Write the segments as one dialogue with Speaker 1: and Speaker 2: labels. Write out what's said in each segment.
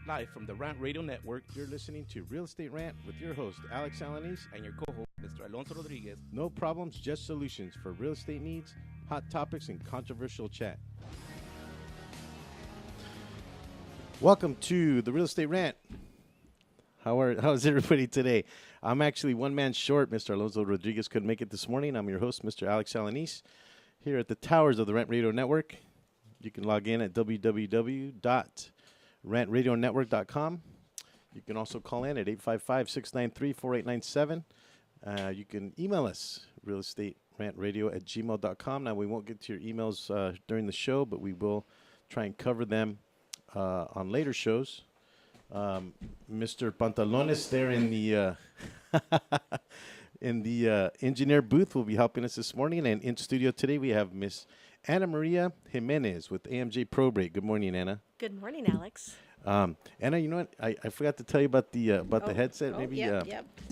Speaker 1: Live from the Rant Radio Network, you're listening to Real Estate Rant with your host, Alex Alanis,
Speaker 2: and your co-host, Mr. Alonso Rodriguez.
Speaker 1: no problems, just solutions for real estate needs, hot topics, and controversial chat. Welcome to the Real Estate Rant. How's everybody today? I'm actually one man short. Mr. Alonso Rodriguez couldn't make it this morning. I'm your host, Mr. Alex Alanis, here at the towers of the Rant Radio Network. You can log in at www.rantradionetwork.com. You can also call in at 855-693-4897. You can email us, realestaterantradio@gmail.com. Now, we won't get to your emails during the show, but we will try and cover them on later shows. Mr. Pantalones there in the engineer booth will be helping us this morning. And in studio today, we have Miss Ana Maria Jimenez with AMJ Probate. Good morning, Anna.
Speaker 3: Good morning, Alex.
Speaker 1: Anna, you know what? I forgot to tell you about the headset. Maybe
Speaker 3: yep.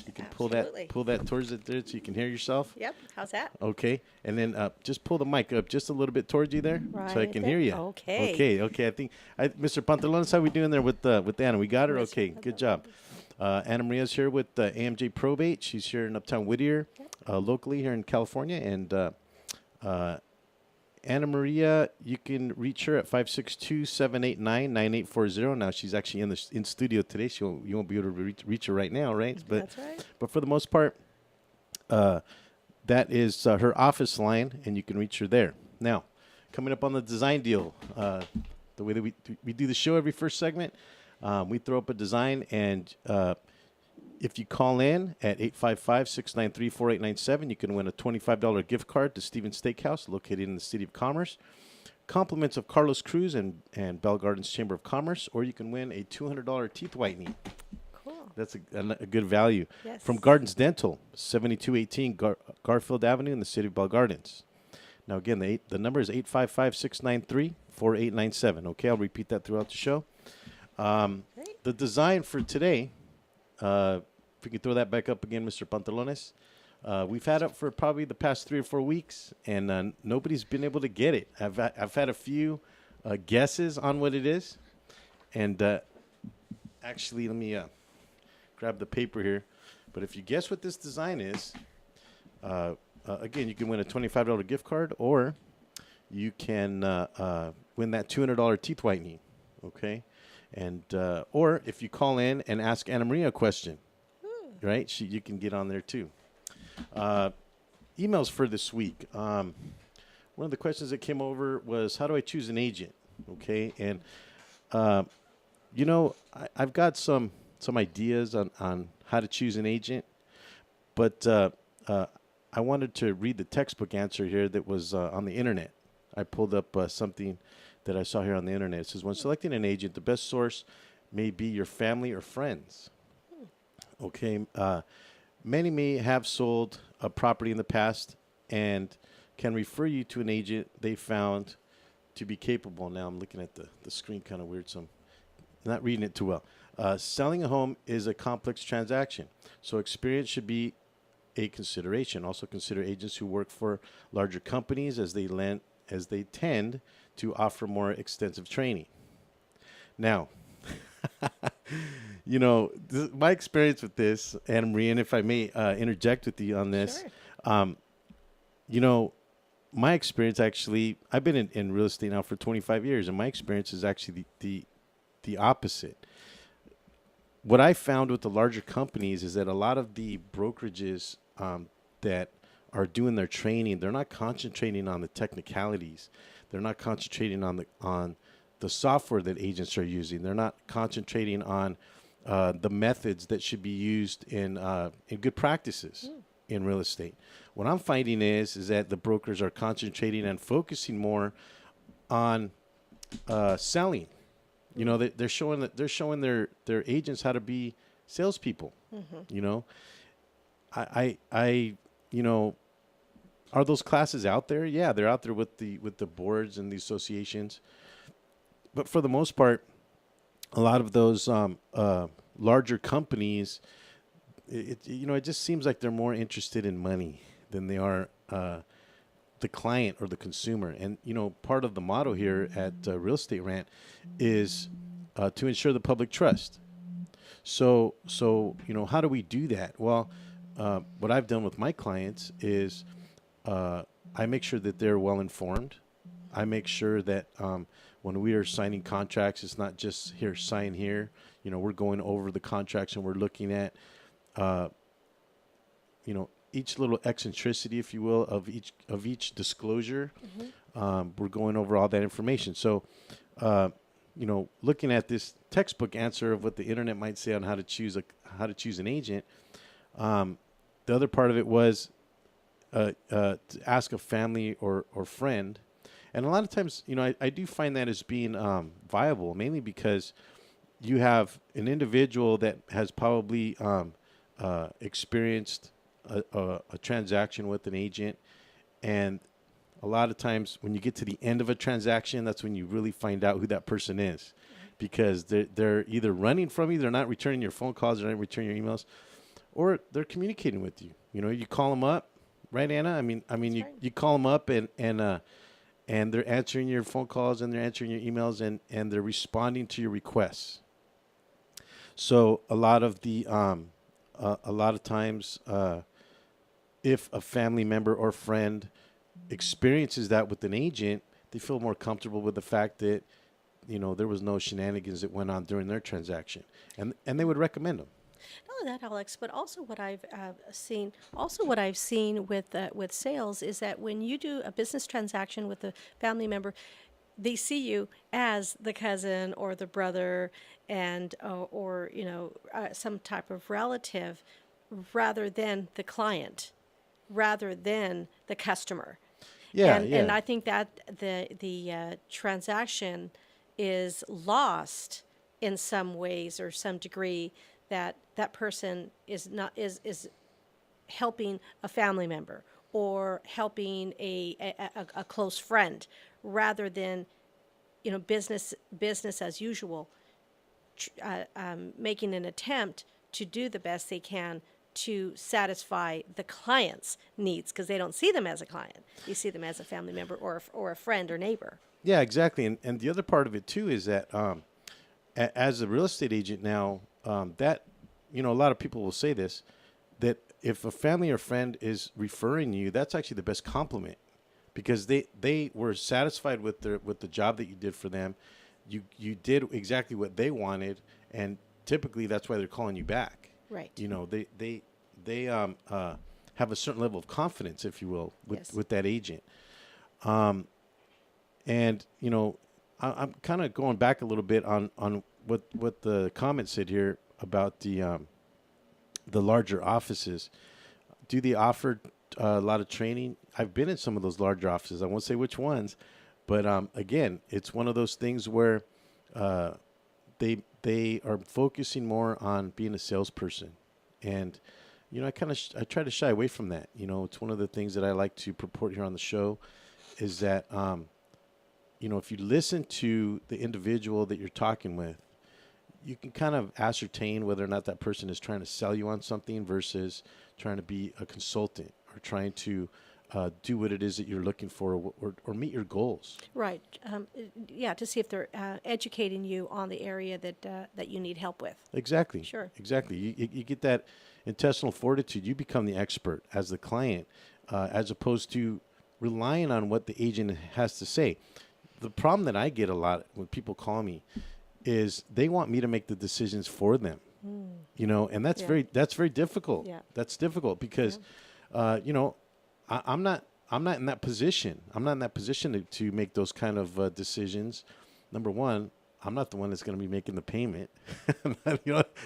Speaker 1: you can
Speaker 3: Absolutely.
Speaker 1: pull that towards it there so you can hear yourself.
Speaker 3: Yep. How's that?
Speaker 1: Okay, and then just pull the mic up just a little bit towards you there, so I
Speaker 3: Right
Speaker 1: can
Speaker 3: there.
Speaker 1: hear you.
Speaker 3: Okay.
Speaker 1: Okay. I think Mr. Pantalones, how we doing there with Anna? We got her.
Speaker 3: Mr.
Speaker 1: Okay, good job. Anna Maria's here with AMJ Probate. She's here in Uptown Whittier, locally here in California, and Anna Maria, you can reach her at 562-789-9840. Now, she's actually in studio today. You won't be able to reach her right now, right?
Speaker 3: That's right.
Speaker 1: But for the most part, that is her office line, and you can reach her there. Now, coming up on the design deal, the way that we do the show every first segment, we throw up a design, and if you call in at 855-693-4897, you can win a $25 gift card to Stevens Steakhouse, located in the City of Commerce. Compliments of Carlos Cruz and Bell Gardens Chamber of Commerce, or you can win a $200 teeth whitening.
Speaker 3: Cool.
Speaker 1: That's a good value.
Speaker 3: Yes.
Speaker 1: From Gardens Dental, 7218 Garfield Avenue in the City of Bell Gardens. Now, again, the number is 855-693-4897. Okay, I'll repeat that throughout the show.
Speaker 3: Great.
Speaker 1: The design for today, if we could throw that back up again, Mr. Pantalones. We've had it for probably the past 3 or 4 weeks, and nobody's been able to get it. I've had a few guesses on what it is, and actually, let me grab the paper here. But if you guess what this design is, again, you can win a $25 gift card, or you can win that $200 teeth whitening. Okay, and or if you call in and ask Ana Maria a question. Right, you can get on there too. Emails for this week. One of the questions that came over was, how do I choose an agent? Okay, and I've got some ideas on how to choose an agent, but I wanted to read the textbook answer here that was on the internet. I pulled up something that I saw here on the internet. It says, when selecting an agent, the best source may be your family or friends. Okay, many may have sold a property in the past and can refer you to an agent they found to be capable. Now I'm looking at the screen kind of weird, so I'm not reading it too well. Selling a home is a complex transaction, so experience should be a consideration. Also consider agents who work for larger companies as they tend to offer more extensive training. Now, my experience with this, Anna Maria, and if I may interject with you on this,
Speaker 3: Sure.
Speaker 1: My experience actually, I've been in real estate now for 25 years, and my experience is actually the opposite. What I found with the larger companies is that a lot of the brokerages that are doing their training, they're not concentrating on the technicalities. They're not concentrating on the software that agents are using. They're not concentrating on the methods that should be used in good practices in real estate. What I'm finding is that the brokers are concentrating and focusing more on selling. They're showing their agents how to be salespeople. Mm-hmm. I are those classes out there? Yeah, they're out there with the boards and the associations. But for the most part, a lot of those larger companies, it just seems like they're more interested in money than they are the client or the consumer. And part of the motto here at Real Estate Rant is to ensure the public trust. So how do we do that? Well, what I've done with my clients is I make sure that they're well informed. I make sure that when we are signing contracts, it's not just here, sign here. We're going over the contracts and we're looking at, each little eccentricity, if you will, of each disclosure. We're going over all that information. So, looking at this textbook answer of what the internet might say on how to choose an agent, the other part of it was to ask a family or friend. And a lot of times, I do find that as being viable, mainly because you have an individual that has probably experienced a transaction with an agent. And a lot of times when you get to the end of a transaction, that's when you really find out who that person is, because they're either running from you, they're not returning your phone calls, they're not returning your emails, or they're communicating with you. You call them up, right, Anna? I mean,
Speaker 3: Right.
Speaker 1: you call them up and they're answering your phone calls and they're answering your emails and they're responding to your requests. So a lot of times, if a family member or friend experiences that with an agent, they feel more comfortable with the fact that there was no shenanigans that went on during their transaction, and they would recommend them.
Speaker 3: Not only that, Alex, but also what I've seen with sales is that when you do a business transaction with a family member, they see you as the cousin or the brother, and or some type of relative, rather than the client, rather than the customer.
Speaker 1: Yeah,
Speaker 3: And I think that the transaction is lost in some ways or some degree, that person is not is helping a family member or helping a close friend, rather than business as usual, making an attempt to do the best they can to satisfy the client's needs, because they don't see them as a client. You see them as a family member or a friend or neighbor.
Speaker 1: Yeah, exactly. And the other part of it too is that as a real estate agent now, that a lot of people will say this, that if a family or friend is referring you, that's actually the best compliment, because they were satisfied with the job that you did for them. You did exactly what they wanted, and typically that's why they're calling you back.
Speaker 3: Right.
Speaker 1: They have a certain level of confidence, if you will,
Speaker 3: Yes.
Speaker 1: with that agent. And I'm kind of going back a little bit on what the comment said here about the larger offices. Do they offer a lot of training? I've been in some of those larger offices. I won't say which ones, but again, it's one of those things where they are focusing more on being a salesperson, and I try to shy away from that. It's one of the things that I like to purport here on the show, is that if you listen to the individual that you're talking with, you can kind of ascertain whether or not that person is trying to sell you on something versus trying to be a consultant or trying to do what it is that you're looking for, or meet your goals.
Speaker 3: Right. To see if they're educating you on the area that you need help with.
Speaker 1: Exactly.
Speaker 3: Sure.
Speaker 1: Exactly. You get that intestinal fortitude. You become the expert as the client, as opposed to relying on what the agent has to say. The problem that I get a lot when people call me is they want me to make the decisions for them. And that's
Speaker 3: Yeah.
Speaker 1: that's very difficult.
Speaker 3: Yeah.
Speaker 1: That's difficult because, I'm not in that position. I'm not in that position to make those kind of decisions. Number one, I'm not the one that's going to be making the payment.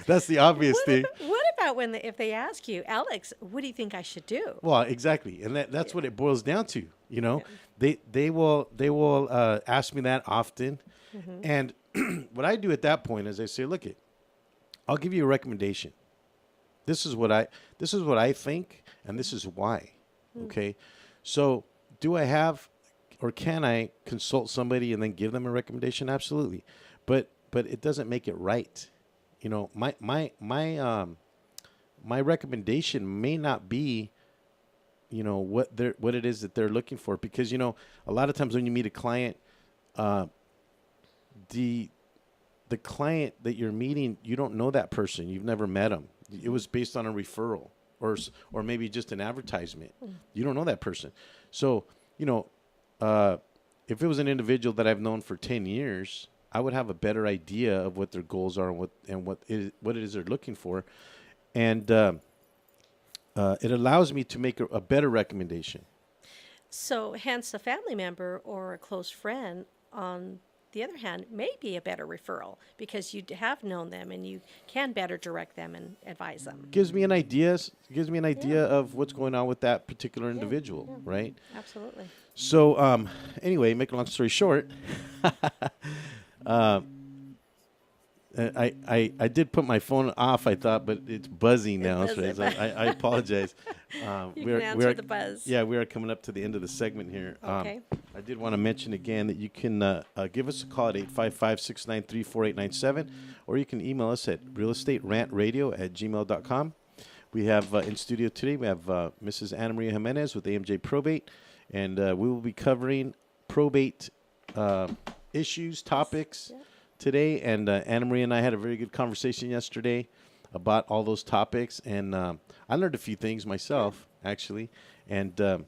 Speaker 1: That's the obvious thing.
Speaker 3: What about if they ask you, Alex, what do you think I should do?
Speaker 1: Well, exactly, and that's what it boils down to. They will ask me that often, and what I do at that point is I say, look, I'll give you a recommendation. This is what I think, and this is why. Okay, so do I have, or can I consult somebody and then give them a recommendation? Absolutely, but it doesn't make it right. My recommendation may not be, what it is that they're looking for, because a lot of times when you meet a client, the the client that you're meeting, you don't know that person. You've never met them. It was based on a referral or maybe just an advertisement. You don't know that person. So, if it was an individual that I've known for 10 years, I would have a better idea of what their goals are and what it is they're looking for. And it allows me to make a better recommendation.
Speaker 3: So, hence, a family member or a close friend, on the other hand, may be a better referral because you have known them and you can better direct them and advise them.
Speaker 1: Gives me an idea of what's going on with that particular individual, right?
Speaker 3: Absolutely.
Speaker 1: So, anyway, make a long story short, I did put my phone off, I thought, but it's buzzing now. So I apologize.
Speaker 3: You can answer the buzz.
Speaker 1: Yeah, we are coming up to the end of the segment here.
Speaker 3: Okay.
Speaker 1: I did want to mention again that you can give us a call at 855-693-4897, or you can email us at realestaterantradio@gmail.com. We have in studio today, we have Mrs. Ana Maria Jimenez with AMJ Probate, and we will be covering probate issues, topics today. And Ana Maria and I had a very good conversation yesterday about all those topics, and I learned a few things myself, actually, and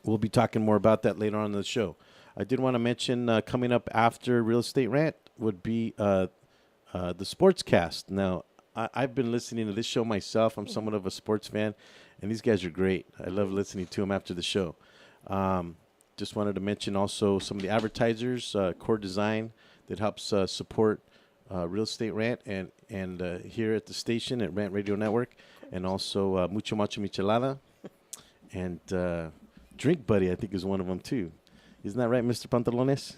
Speaker 1: we'll be talking more about that later on in the show. I did want to mention coming up after Real Estate Rant would be the Sportscast. Now, I've been listening to this show myself. I'm somewhat of a sports fan, and these guys are great. I love listening to them after the show. Just wanted to mention also some of the advertisers, Core Design, that helps support Real Estate Rant and here at the station at Rant Radio Network, and also Mucho Macho Michelada, and Drink Buddy, I think, is one of them too. Isn't that right, Mr. Pantalones?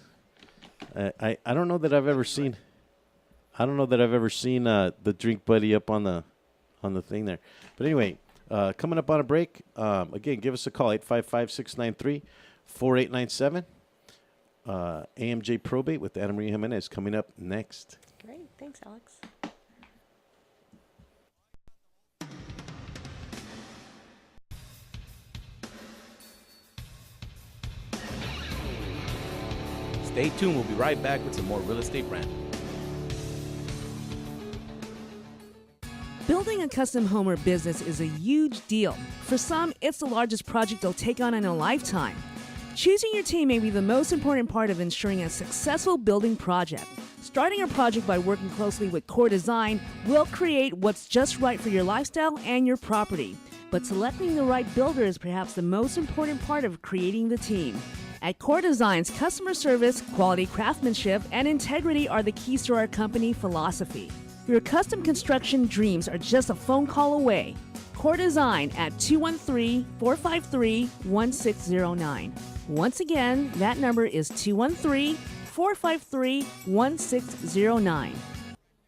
Speaker 1: I don't know that I've ever seen. I don't know that I've ever seen the Drink Buddy up on the thing there. But anyway, coming up on a break. Again, give us a call 855-693-4897. AMJ Probate with Ana Maria Jimenez coming up next.
Speaker 3: Great. Thanks, Alex.
Speaker 2: Stay tuned. We'll be right back with some more Real Estate Rant.
Speaker 4: Building a custom home or business is a huge deal. For some, it's the largest project they'll take on in a lifetime. Choosing your team may be the most important part of ensuring a successful building project. Starting a project by working closely with Core Design will create what's just right for your lifestyle and your property. But selecting the right builder is perhaps the most important part of creating the team. At Core Design's, customer service, quality craftsmanship, and integrity are the keys to our company philosophy. Your custom construction dreams are just a phone call away. Core Design at 213-453-1609. Once again, that number is 213-453-1609.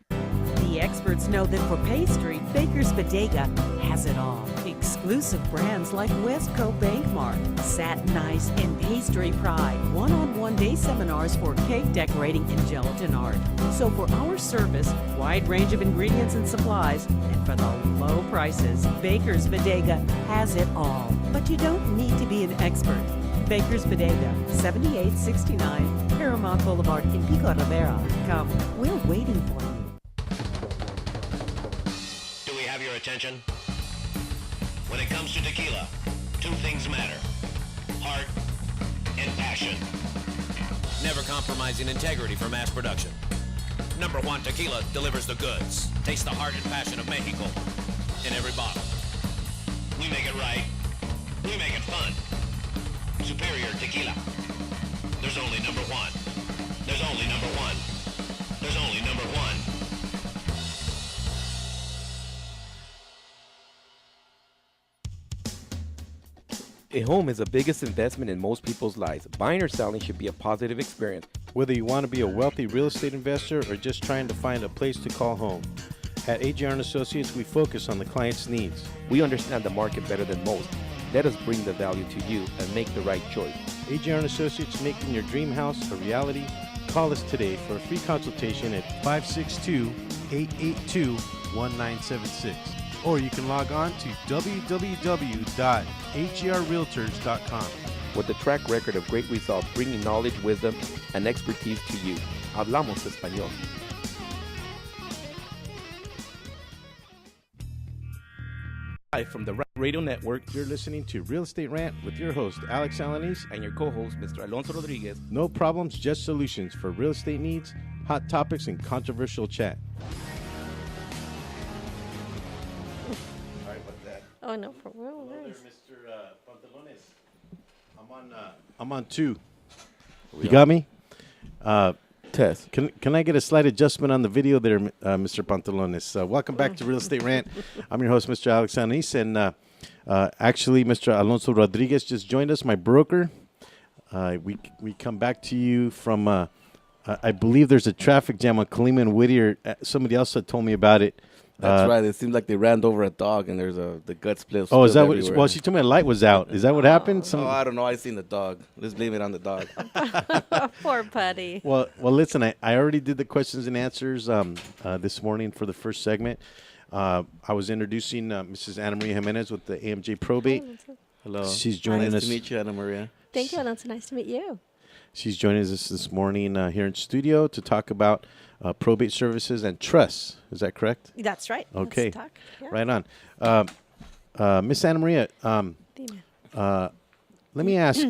Speaker 5: The experts know that for pastry, Baker's Bodega has it all. Exclusive brands like Westco Bankmart, Satin Ice, and Pastry Pride. One-on-one day seminars for cake decorating and gelatin art. So for our service, wide range of ingredients and supplies, and for the low prices, Baker's Bodega has it all. But you don't need to be an expert. Baker's Bodega, 7869 Paramount Boulevard in Pico Rivera. Come, we're waiting for you.
Speaker 6: Do we have your attention? When it comes to tequila, two things matter: heart and passion.
Speaker 7: Never compromising integrity for mass production. Number One Tequila delivers the goods. Taste the heart and passion of Mexico in every bottle.
Speaker 6: We make it right. We make it fun. Superior tequila. There's only number one. There's only number one. There's only number one.
Speaker 2: A home is the biggest investment in most people's lives. Buying or selling should be a positive experience.
Speaker 1: Whether you want to be a wealthy real estate investor or just trying to find a place to call home, at AGR & Associates, we focus on the client's needs.
Speaker 2: We understand the market better than most. Let us bring the value to you and make the right choice.
Speaker 1: AGR & Associates, making your dream house a reality. Call us today for a free consultation at 562-882-1976. Or you can log on to www.agrrealtors.com.
Speaker 2: With a track record of great results, bringing knowledge, wisdom, and expertise to you. Hablamos español. Live from the Rant Radio Network.
Speaker 1: You're listening to Real Estate Rant with your host, Alex Alanis.
Speaker 2: And your co-host, Mr. Alonso Rodriguez.
Speaker 1: No problems, just solutions for real estate needs, hot topics, and controversial chat. Sorry about that.
Speaker 3: Oh, no problem. Oh,
Speaker 1: Hello
Speaker 3: nice.
Speaker 1: there, Mr. Pantalones. I'm on 2. You got me?
Speaker 2: Test.
Speaker 1: Can I get a slight adjustment on the video there, Mr. Pantalones? Welcome back to Real Estate Rant. I'm your host, Mr. Alex Alanis, and actually, Mr. Alonso Rodriguez just joined us, my broker. We come back to you from, I believe there's a traffic jam on Kalima and Whittier. Somebody else had told me about it.
Speaker 2: That's right. It seems like they ran over a dog, and there's the gut split.
Speaker 1: Oh, is that what? Well, she told me a light was out. Is that what happened?
Speaker 2: Oh, I don't know. I seen the dog. Let's blame it on the dog.
Speaker 3: Poor buddy.
Speaker 1: Well, listen. I already did the questions and answers this morning for the first segment. I was introducing Mrs. Ana Maria Jimenez with the AMJ Probate.
Speaker 2: Hello.
Speaker 1: She's joining
Speaker 2: nice
Speaker 1: us.
Speaker 2: to meet you, Ana Maria.
Speaker 3: Thank you, Alonso. Nice to meet you.
Speaker 1: She's joining us this morning here in studio to talk about probate services and trusts. Is that correct?
Speaker 3: That's right.
Speaker 1: Okay.
Speaker 3: Let's talk. Yeah.
Speaker 1: Right on. Miss Ana Maria,
Speaker 3: Dime.
Speaker 1: let me ask,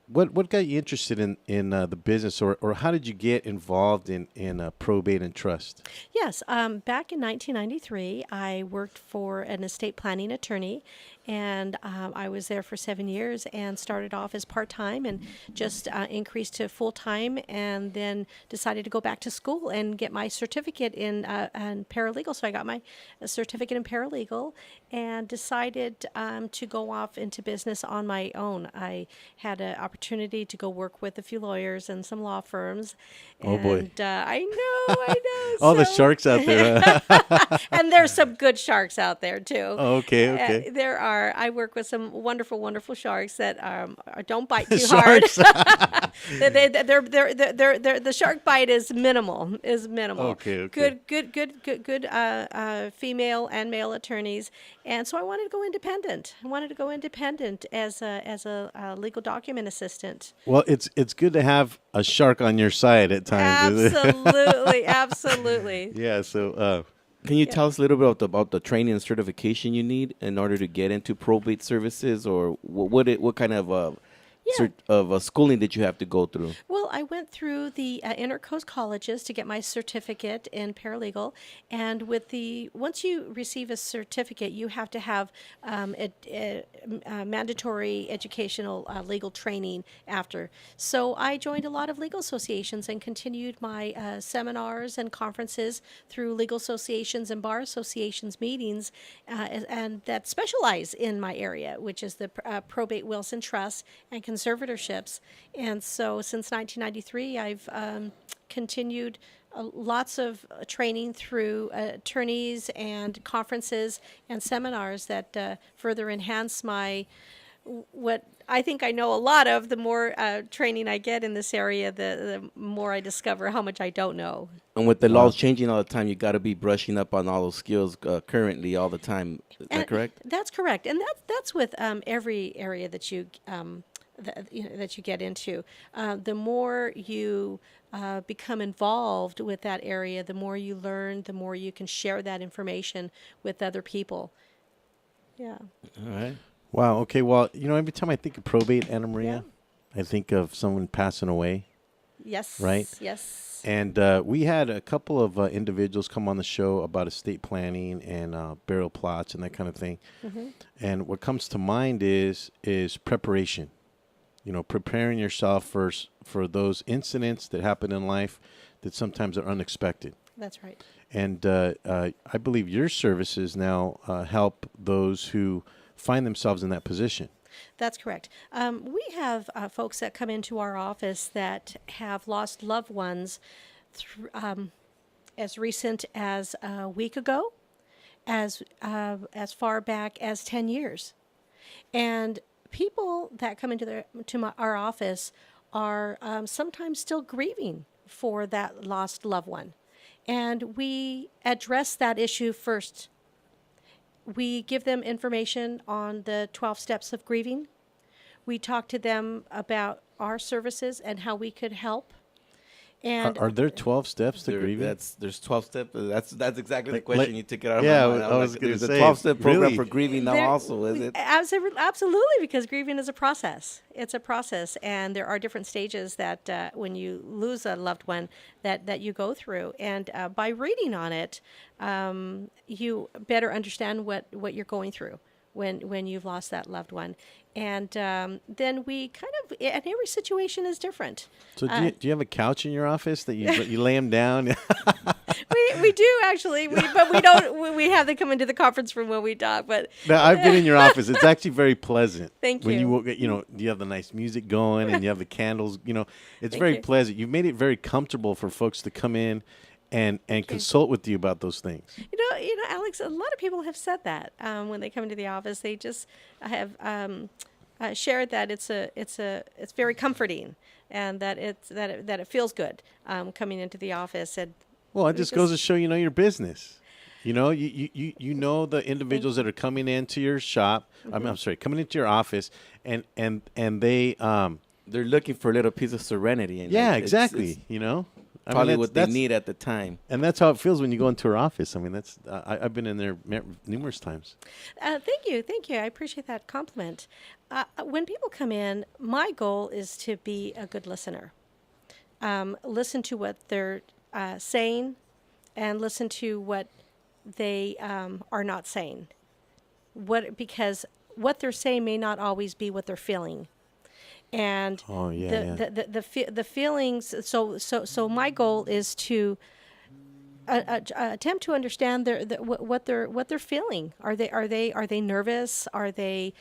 Speaker 1: what got you interested in the business, or how did you get involved in probate and trust?
Speaker 3: Yes, back in 1993, I worked for an estate planning attorney, and I was there for 7 years and started off as part-time and just increased to full-time, and then decided to go back to school and get my certificate in paralegal. So I got my certificate in paralegal and decided to go off into business on my own. I had an opportunity to go work with a few lawyers and some law firms.
Speaker 1: Oh, boy.
Speaker 3: And I know.
Speaker 1: All the sharks out there. Huh?
Speaker 3: And there's some good sharks out there too.
Speaker 1: Oh, okay.
Speaker 3: There are. I work with some wonderful, wonderful sharks that don't bite too
Speaker 1: Sharks?
Speaker 3: hard. The shark bite is minimal.
Speaker 1: Okay.
Speaker 3: Good female and male attorneys, and so I wanted to go independent. I wanted to go independent as a legal document assistant.
Speaker 1: Well, it's good to have a shark on your side at times.
Speaker 3: Absolutely.
Speaker 1: Yeah. So.
Speaker 2: Can you tell us a little bit about the training and certification you need in order to get into probate services, or what kind of schooling did you have to go through?
Speaker 3: Well, I went through the intercoast colleges to get my certificate in paralegal, and once you receive a certificate, you have to have mandatory educational legal training after. So I joined a lot of legal associations and continued my seminars and conferences through legal associations and bar associations meetings, and that specialize in my area, which is the probate, wills, and trusts and conservatorships. And so since 1993, I've continued lots of training through attorneys and conferences and seminars that further enhance what I think I know a lot of. The more training I get in this area, the more I discover how much I don't know.
Speaker 2: And with the laws changing all the time, you got to be brushing up on all those skills currently all the time. Is that correct?
Speaker 3: That's correct, and that's with every area that you that you get into. The more you become involved with that area, the more you learn, the more you can share that information with other people. Yeah.
Speaker 2: All right.
Speaker 1: Wow. Okay. Well, every time I think of probate, Ana Maria, I think of someone passing away.
Speaker 3: Yes.
Speaker 1: Right?
Speaker 3: Yes.
Speaker 1: And we had a couple of individuals come on the show about estate planning and burial plots and that kind of thing. Mm-hmm. And what comes to mind is preparation. Preparing yourself for those incidents that happen in life that sometimes are unexpected.
Speaker 3: That's right.
Speaker 1: And I believe your services now help those who find themselves in that position.
Speaker 3: That's correct. We have folks that come into our office that have lost loved ones as recent as a week ago, as far back as 10 years. And people that come into our office are sometimes still grieving for that lost loved one. And we address that issue first. We give them information on the 12 steps of grieving. We talk to them about our services and how we could help. And
Speaker 1: Are there 12 steps to
Speaker 2: There,
Speaker 1: grieving?
Speaker 2: there's 12 steps. That's exactly the
Speaker 1: Like-
Speaker 2: question
Speaker 1: like-
Speaker 2: you took it out of
Speaker 1: yeah,
Speaker 2: my mind.
Speaker 1: I was
Speaker 2: like,
Speaker 1: gonna
Speaker 2: there's
Speaker 1: say,
Speaker 2: a 12-step program
Speaker 1: really?
Speaker 2: for grieving now
Speaker 3: There-
Speaker 2: also, is it?
Speaker 3: Absolutely, because grieving is a process. It's a process, and there are different stages that when you lose a loved one that you go through. And by reading on it, you better understand what you're going through when you've lost that loved one. And then we kind of, and every situation is different.
Speaker 1: So do you have a couch in your office that you lay them down?
Speaker 3: We do actually, but we don't. We have them come into the conference room when we talk. But
Speaker 1: No, I've been in your office. It's actually very pleasant.
Speaker 3: Thank
Speaker 1: When
Speaker 3: you.
Speaker 1: you have the nice music going and you have the candles. It's
Speaker 3: Thank
Speaker 1: very
Speaker 3: you.
Speaker 1: pleasant. You've made it very comfortable for folks to come in and consult with you about those things.
Speaker 3: you know, Alex. A lot of people have said that when they come into the office, they just have shared that it's very comforting, and that it feels good coming into the office. And
Speaker 1: Well, it
Speaker 3: we
Speaker 1: just goes to show you know your business. You know the individuals that are coming into your shop. I'm sorry, coming into your office, and they
Speaker 2: They're looking for a little piece of serenity. And
Speaker 1: yeah,
Speaker 2: it's
Speaker 1: exactly.
Speaker 2: probably
Speaker 1: that's-
Speaker 2: what they
Speaker 1: that's-
Speaker 2: need at the time.
Speaker 1: And that's how it feels when you go into her office. I mean, that's I've been in there numerous times.
Speaker 3: Thank you. I appreciate that compliment. When people come in, my goal is to be a good listener. Listen to what they're saying, and listen to what they are not saying. Because what they're saying may not always be what they're feeling. And
Speaker 1: Oh, yeah,
Speaker 3: the feelings. So my goal is to attempt to understand what they're feeling. Are they nervous? Are they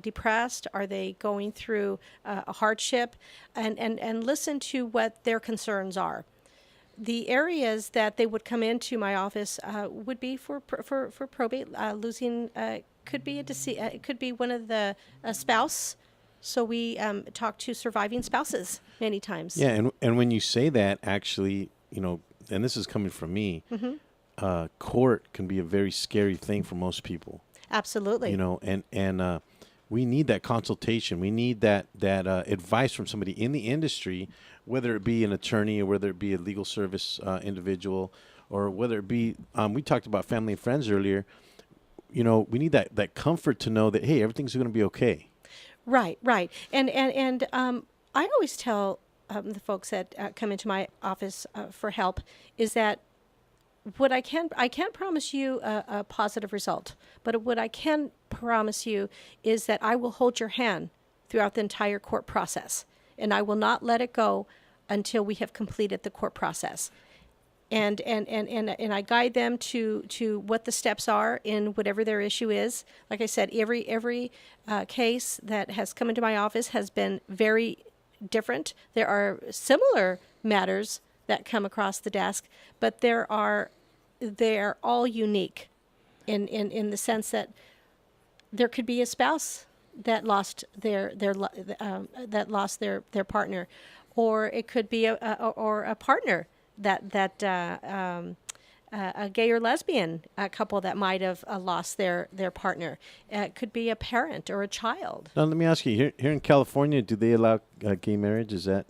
Speaker 3: depressed? Are they going through a hardship? And listen to what their concerns are. The areas that they would come into my office would be for probate. Losing could be it could be one of the spouse. So we talk to surviving spouses many times.
Speaker 1: Yeah, and when you say that, actually, and this is coming from me, court can be a very scary thing for most people.
Speaker 3: Absolutely.
Speaker 1: And we need that consultation. We need that advice from somebody in the industry, whether it be an attorney or whether it be a legal service individual, or whether it be we talked about family and friends earlier. We need that comfort to know that, hey, everything's going to be okay.
Speaker 3: Right. And I always tell the folks that come into my office for help is that I can't promise you a positive result, but what I can promise you is that I will hold your hand throughout the entire court process, and I will not let it go until we have completed the court process. And I guide them to what the steps are in whatever their issue is. Like I said, every case that has come into my office has been very different. There are similar matters that come across the desk, but they're all unique in the sense that there could be a spouse that lost their partner, or it could be a partner that a gay or lesbian couple that might have lost their partner. It could be a parent or a child.
Speaker 1: Now, let me ask you: here in California, do they allow gay marriage? Is that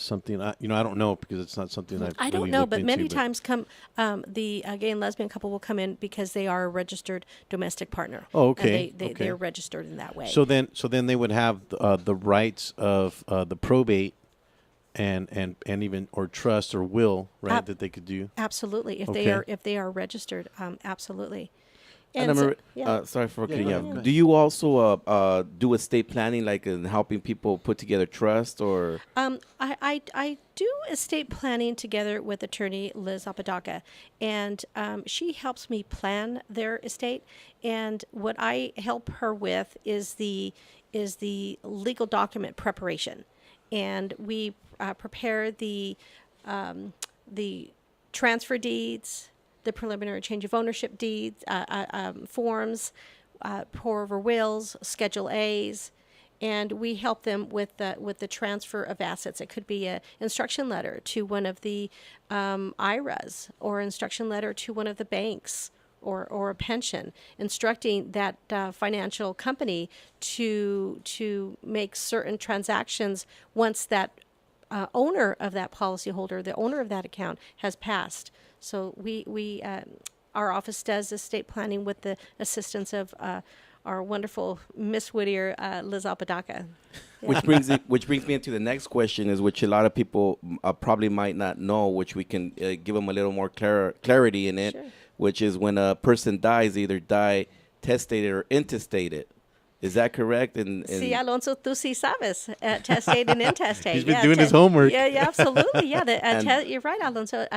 Speaker 1: something? I don't know because it's not something
Speaker 3: I don't
Speaker 1: really
Speaker 3: know,
Speaker 1: looked
Speaker 3: but many
Speaker 1: into,
Speaker 3: times the gay and lesbian couple will come in because they are a registered domestic partner.
Speaker 1: Oh, okay,
Speaker 3: And they're registered in that way.
Speaker 1: So then they would have the rights of the probate and even or trust or will, right, that they could do.
Speaker 3: Absolutely,
Speaker 1: Okay.
Speaker 3: if they are registered, absolutely.
Speaker 2: And
Speaker 3: so- yeah.
Speaker 2: sorry for cutting
Speaker 1: go
Speaker 2: you
Speaker 1: ahead,
Speaker 2: off.
Speaker 1: go ahead.
Speaker 2: Do you also do estate planning, like in helping people put together trust, or?
Speaker 3: I do estate planning together with attorney Liz Apodaca, and she helps me plan their estate. And what I help her with is the legal document preparation, and we prepare the transfer deeds, the preliminary change of ownership deeds, forms, pour over wills, Schedule A's, and we help them with the transfer of assets. It could be an instruction letter to one of the IRAs, or instruction letter to one of the banks, or a pension, instructing that financial company to make certain transactions once that owner of that policyholder, the owner of that account, has passed. So our office does estate planning with the assistance of our wonderful Miss Whittier, Liz Apodaca.
Speaker 2: Which brings me into the next question, is which a lot of people probably might not know, which we can give them a little more clarity in it,
Speaker 3: Sure.
Speaker 2: which is when a person dies, they either die testated or intestated. Is that correct?
Speaker 3: Sí, Alonso, tú sí sabes. Testate and intestate.
Speaker 1: He's been doing his homework.
Speaker 3: Yeah, absolutely. Yeah, you're right, Alonso.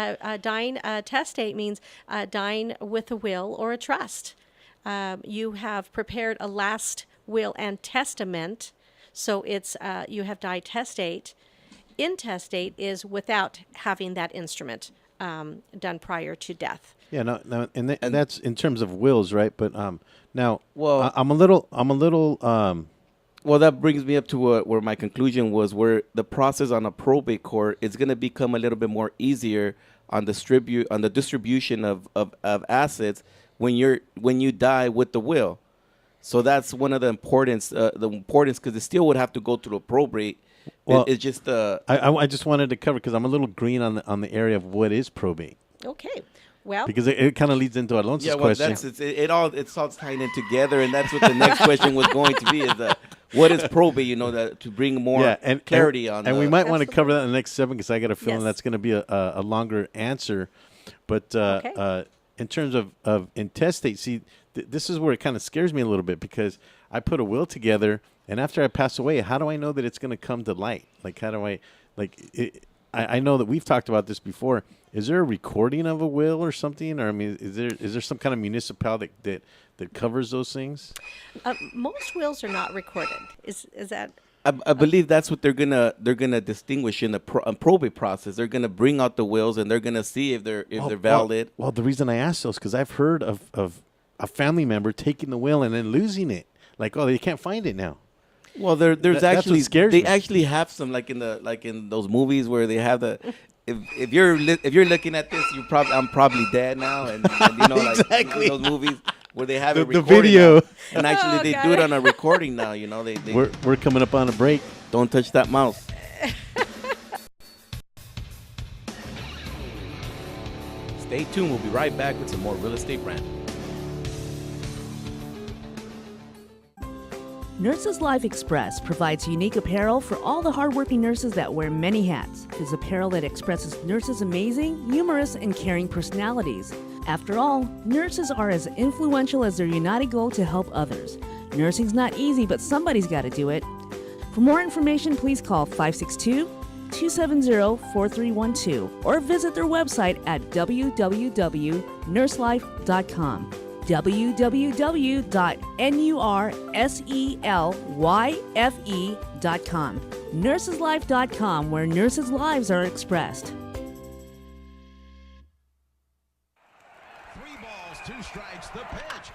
Speaker 3: Dying testate means dying with a will or a trust. You have prepared a last will and testament, so it's you have died testate. Intestate is without having that instrument done prior to death.
Speaker 1: Yeah, no, and that's in terms of wills, right? But now,
Speaker 2: Well-
Speaker 1: I'm a little.
Speaker 2: Well, that brings me up to where my conclusion was, where the process on a probate court is going to become a little bit more easier on the distribution of assets when you die with the will. So that's one of the importance because it still would have to go through a probate.
Speaker 1: Well,
Speaker 2: it's just
Speaker 1: I just wanted to cover because I'm a little green on the area of what is probate,
Speaker 3: Okay. Well,
Speaker 1: because it kind of leads into Alonso's
Speaker 2: yeah, well,
Speaker 1: question.
Speaker 2: it's all tying in together, and that's what the next question was going to be: is what is probate? To bring more clarity on.
Speaker 1: And we might want to
Speaker 3: Absolutely.
Speaker 1: cover that in the next 7 because I got a feeling
Speaker 3: Yes.
Speaker 1: that's going to be a longer answer. But
Speaker 3: Okay.
Speaker 1: in terms of intestate, see, this is where it kind of scares me a little bit because I put a will together, and after I pass away, how do I know that it's going to come to light? Like, how do I know that we've talked about this before. Is there a recording of a will or something? Or I mean, is there some kind of municipality that covers those things?
Speaker 3: most wills are not recorded. Is that?
Speaker 2: I believe that's what they're gonna distinguish in the probate process. They're gonna bring out the wills and they're gonna see if they're valid.
Speaker 1: Well, the reason I asked those because I've heard of a family member taking the will and then losing it. Like, oh, they can't find it now.
Speaker 2: Well, there's
Speaker 1: that's
Speaker 2: actually
Speaker 1: what scares
Speaker 2: they
Speaker 1: me.
Speaker 2: actually have some like in those movies where they have the if you're looking at this, I'm probably dead now, and you know like
Speaker 1: Exactly.
Speaker 2: those movies where they have
Speaker 1: The
Speaker 2: it recorded
Speaker 1: video.
Speaker 2: now. And actually
Speaker 3: Oh,
Speaker 2: they
Speaker 3: got
Speaker 2: do it
Speaker 3: it.
Speaker 2: on a recording now. You know they
Speaker 1: We're coming up on a break.
Speaker 2: don't touch that mouse. Stay tuned. We'll be right back with some more real estate rant.
Speaker 4: Nurses Life Express provides unique apparel for all the hardworking nurses that wear many hats. It is apparel that expresses nurses' amazing, humorous, and caring personalities. After all, nurses are as influential as their united goal to help others. Nursing's not easy, but somebody's got to do it. For more information, please call 562-270-4312 or visit their website at www.nurselife.com. www.nurselyfe.com. Nurseslife.com, where nurses' lives are expressed.
Speaker 8: 3 balls, 2 strikes, the pitch.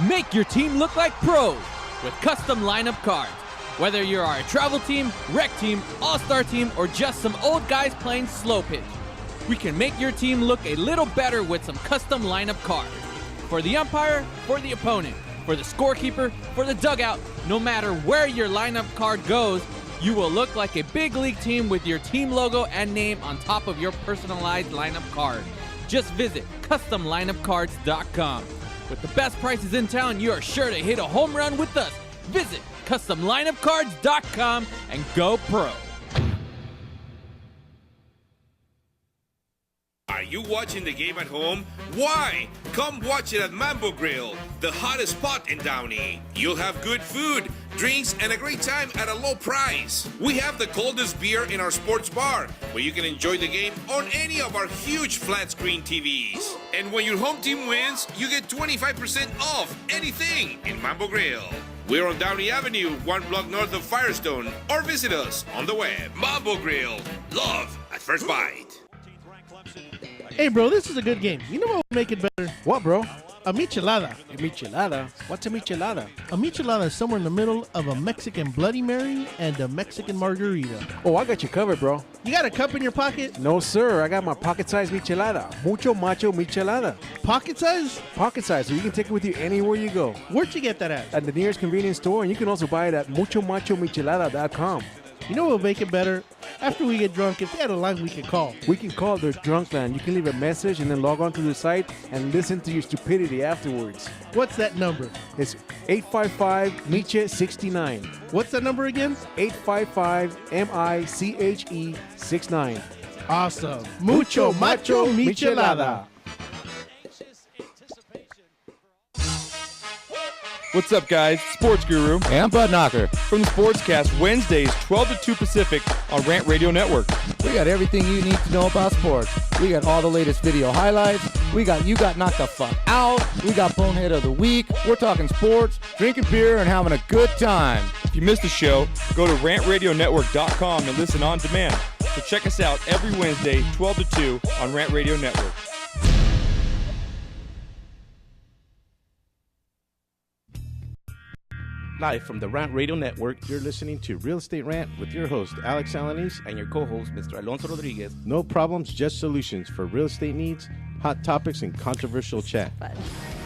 Speaker 9: Make your team look like pros with custom lineup cards. Whether you are a travel team, rec team, all-star team, or just some old guys playing slow pitch, we can make your team look a little better with some custom lineup cards. For the umpire, for the opponent, for the scorekeeper, for the dugout, no matter where your lineup card goes, you will look like a big league team with your team logo and name on top of your personalized lineup card. Just visit CustomLineupCards.com. With the best prices in town, you are sure to hit a home run with us. Visit CustomLineupCards.com and go pro.
Speaker 10: Are you watching the game at home? Why? Come watch it at Mambo Grill, the hottest spot in Downey. You'll have good food, drinks, and a great time at a low price. We have the coldest beer in our sports bar, where you can enjoy the game on any of our huge flat screen TVs. And when your home team wins, you get 25% off anything in Mambo Grill. We're on Downey Avenue, 1 block north of Firestone, or visit us on the web. Mambo Grill, love at first bite.
Speaker 11: Hey, bro, this is a good game. You know what would make it better?
Speaker 12: What, bro?
Speaker 11: A michelada.
Speaker 12: A michelada? What's a michelada?
Speaker 11: A michelada is somewhere in the middle of a Mexican Bloody Mary and a Mexican margarita.
Speaker 12: Oh, I got you covered, bro.
Speaker 11: You got a cup in your pocket?
Speaker 12: No, sir. I got my pocket-sized michelada. Mucho macho michelada.
Speaker 11: Pocket size?
Speaker 12: Pocket size, so you can take it with you anywhere you go.
Speaker 11: Where'd you get that at?
Speaker 12: At the nearest convenience store, and you can also buy it at muchomachomichelada.com.
Speaker 11: You know what will make it better? After we get drunk, if they had a line we can call.
Speaker 12: We can call their drunk line. You can leave a message and then log on to the site and listen to your stupidity afterwards.
Speaker 11: What's that number?
Speaker 12: It's 855-MICHE-69.
Speaker 11: What's that number again?
Speaker 12: 855-MICHE-69.
Speaker 11: Awesome. Mucho macho michelada.
Speaker 13: What's up, guys? Sports Guru
Speaker 14: and Bud Knocker
Speaker 13: from the Sportscast, Wednesdays, 12 to 2 Pacific on Rant Radio Network.
Speaker 14: We got everything you need to know about sports. We got all the latest video highlights. We got You Got Knocked the Fuck Out. We got Bonehead of the Week. We're talking sports, drinking beer, and having a good time.
Speaker 13: If you missed the show, go to rantradionetwork.com and listen on demand. So check us out every Wednesday, 12 to 2 on Rant Radio Network.
Speaker 2: Live from the Rant Radio Network,
Speaker 1: You're listening to Real Estate Rant with your host, Alex Alanis.
Speaker 2: and your co-host, Mr. Alonso Rodriguez.
Speaker 1: No problems, just solutions for real estate needs, hot topics, and controversial chat.
Speaker 3: But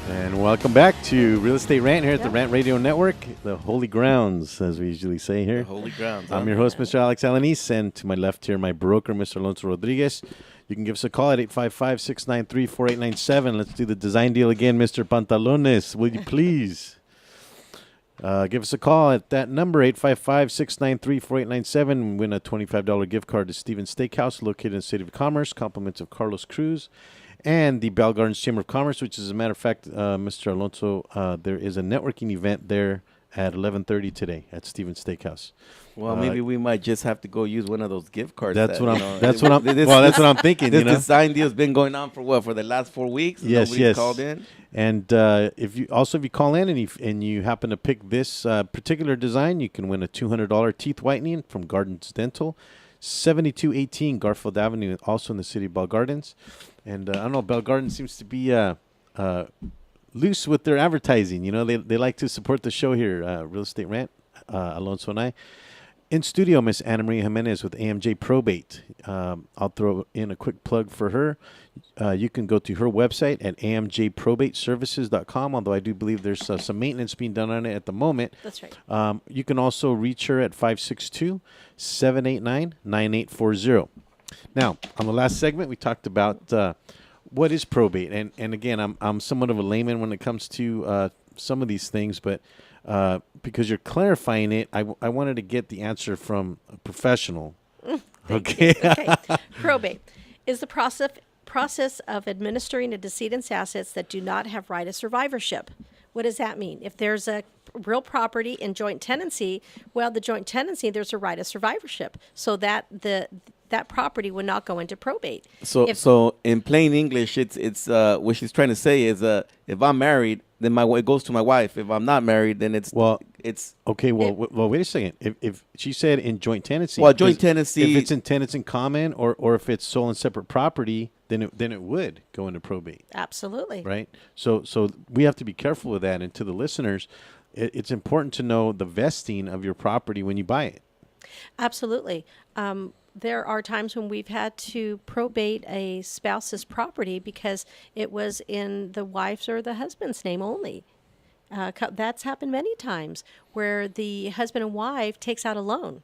Speaker 1: And welcome back to Real Estate Rant here at the
Speaker 3: Yep.
Speaker 1: Rant Radio Network, the holy grounds, as we usually say here.
Speaker 2: Holy grounds.
Speaker 1: I'm your host, Mr. Alex Alanis, and to my left here, my broker, Mr. Alonso Rodriguez. You can give us a call at 855-693-4897. Let's do the design deal again, Mr. Pantalones. Will you please? Give us a call at that number, 855-693-4897, and win a $25 gift card to Stevens Steakhouse, located in the City of Commerce, compliments of Carlos Cruz, and the Bell Gardens Chamber of Commerce, which is, as a matter of fact, Mr. Alonso, there is a networking event there at 11:30 today at Stevens Steakhouse.
Speaker 2: Well, maybe we might just have to go use one of those gift cards.
Speaker 1: That's what I'm.
Speaker 2: you know,
Speaker 1: That's what I'm.
Speaker 2: this-
Speaker 1: Well, that's what I'm thinking.
Speaker 2: This
Speaker 1: You know.
Speaker 2: design deal's been going on for what? For the last 4 weeks?
Speaker 1: Yes,
Speaker 2: Nobody's
Speaker 1: yes.
Speaker 2: called in?
Speaker 1: And if you call in and you happen to pick this particular design, you can win a $200 teeth whitening from Gardens Dental, 7218 Garfield Avenue, also in the City of Bell Gardens. And I don't know, Bell Gardens seems to be loose with their advertising. You know, they like to support the show here, Real Estate Rant, Alonso and I. In studio, Miss Ana Maria Jimenez with AMJ Probate. I'll throw in a quick plug for her. You can go to her website at amjprobateservices.com, although I do believe there's some maintenance being done on it at the moment.
Speaker 3: that's right.
Speaker 1: You can also reach her at 562-789-9840. Now, on the last segment, we talked about what is probate. And again, I'm somewhat of a layman when it comes to some of these things, but because you're clarifying it, I wanted to get the answer from a professional. Okay.
Speaker 3: Okay. Probate is the process of administering a decedent's assets that do not have right of survivorship. What does that mean? If there's a real property in joint tenancy, well, the joint tenancy, there's a right of survivorship, so that that property would not go into probate.
Speaker 2: So in plain English, it's what she's trying to say is if I'm married, then it goes to my wife. If I'm not married, then it's
Speaker 1: okay. Well, wait a second. If she said in joint tenancy,
Speaker 2: well, joint tenancy,
Speaker 1: if it's in tenants in common or if it's sole and separate property, then it would go into probate.
Speaker 3: Absolutely.
Speaker 1: Right. So we have to be careful with that. And to the listeners, it's important to know the vesting of your property when you buy it.
Speaker 3: Absolutely. There are times when we've had to probate a spouse's property because it was in the wife's or the husband's name only. That's happened many times where the husband and wife takes out a loan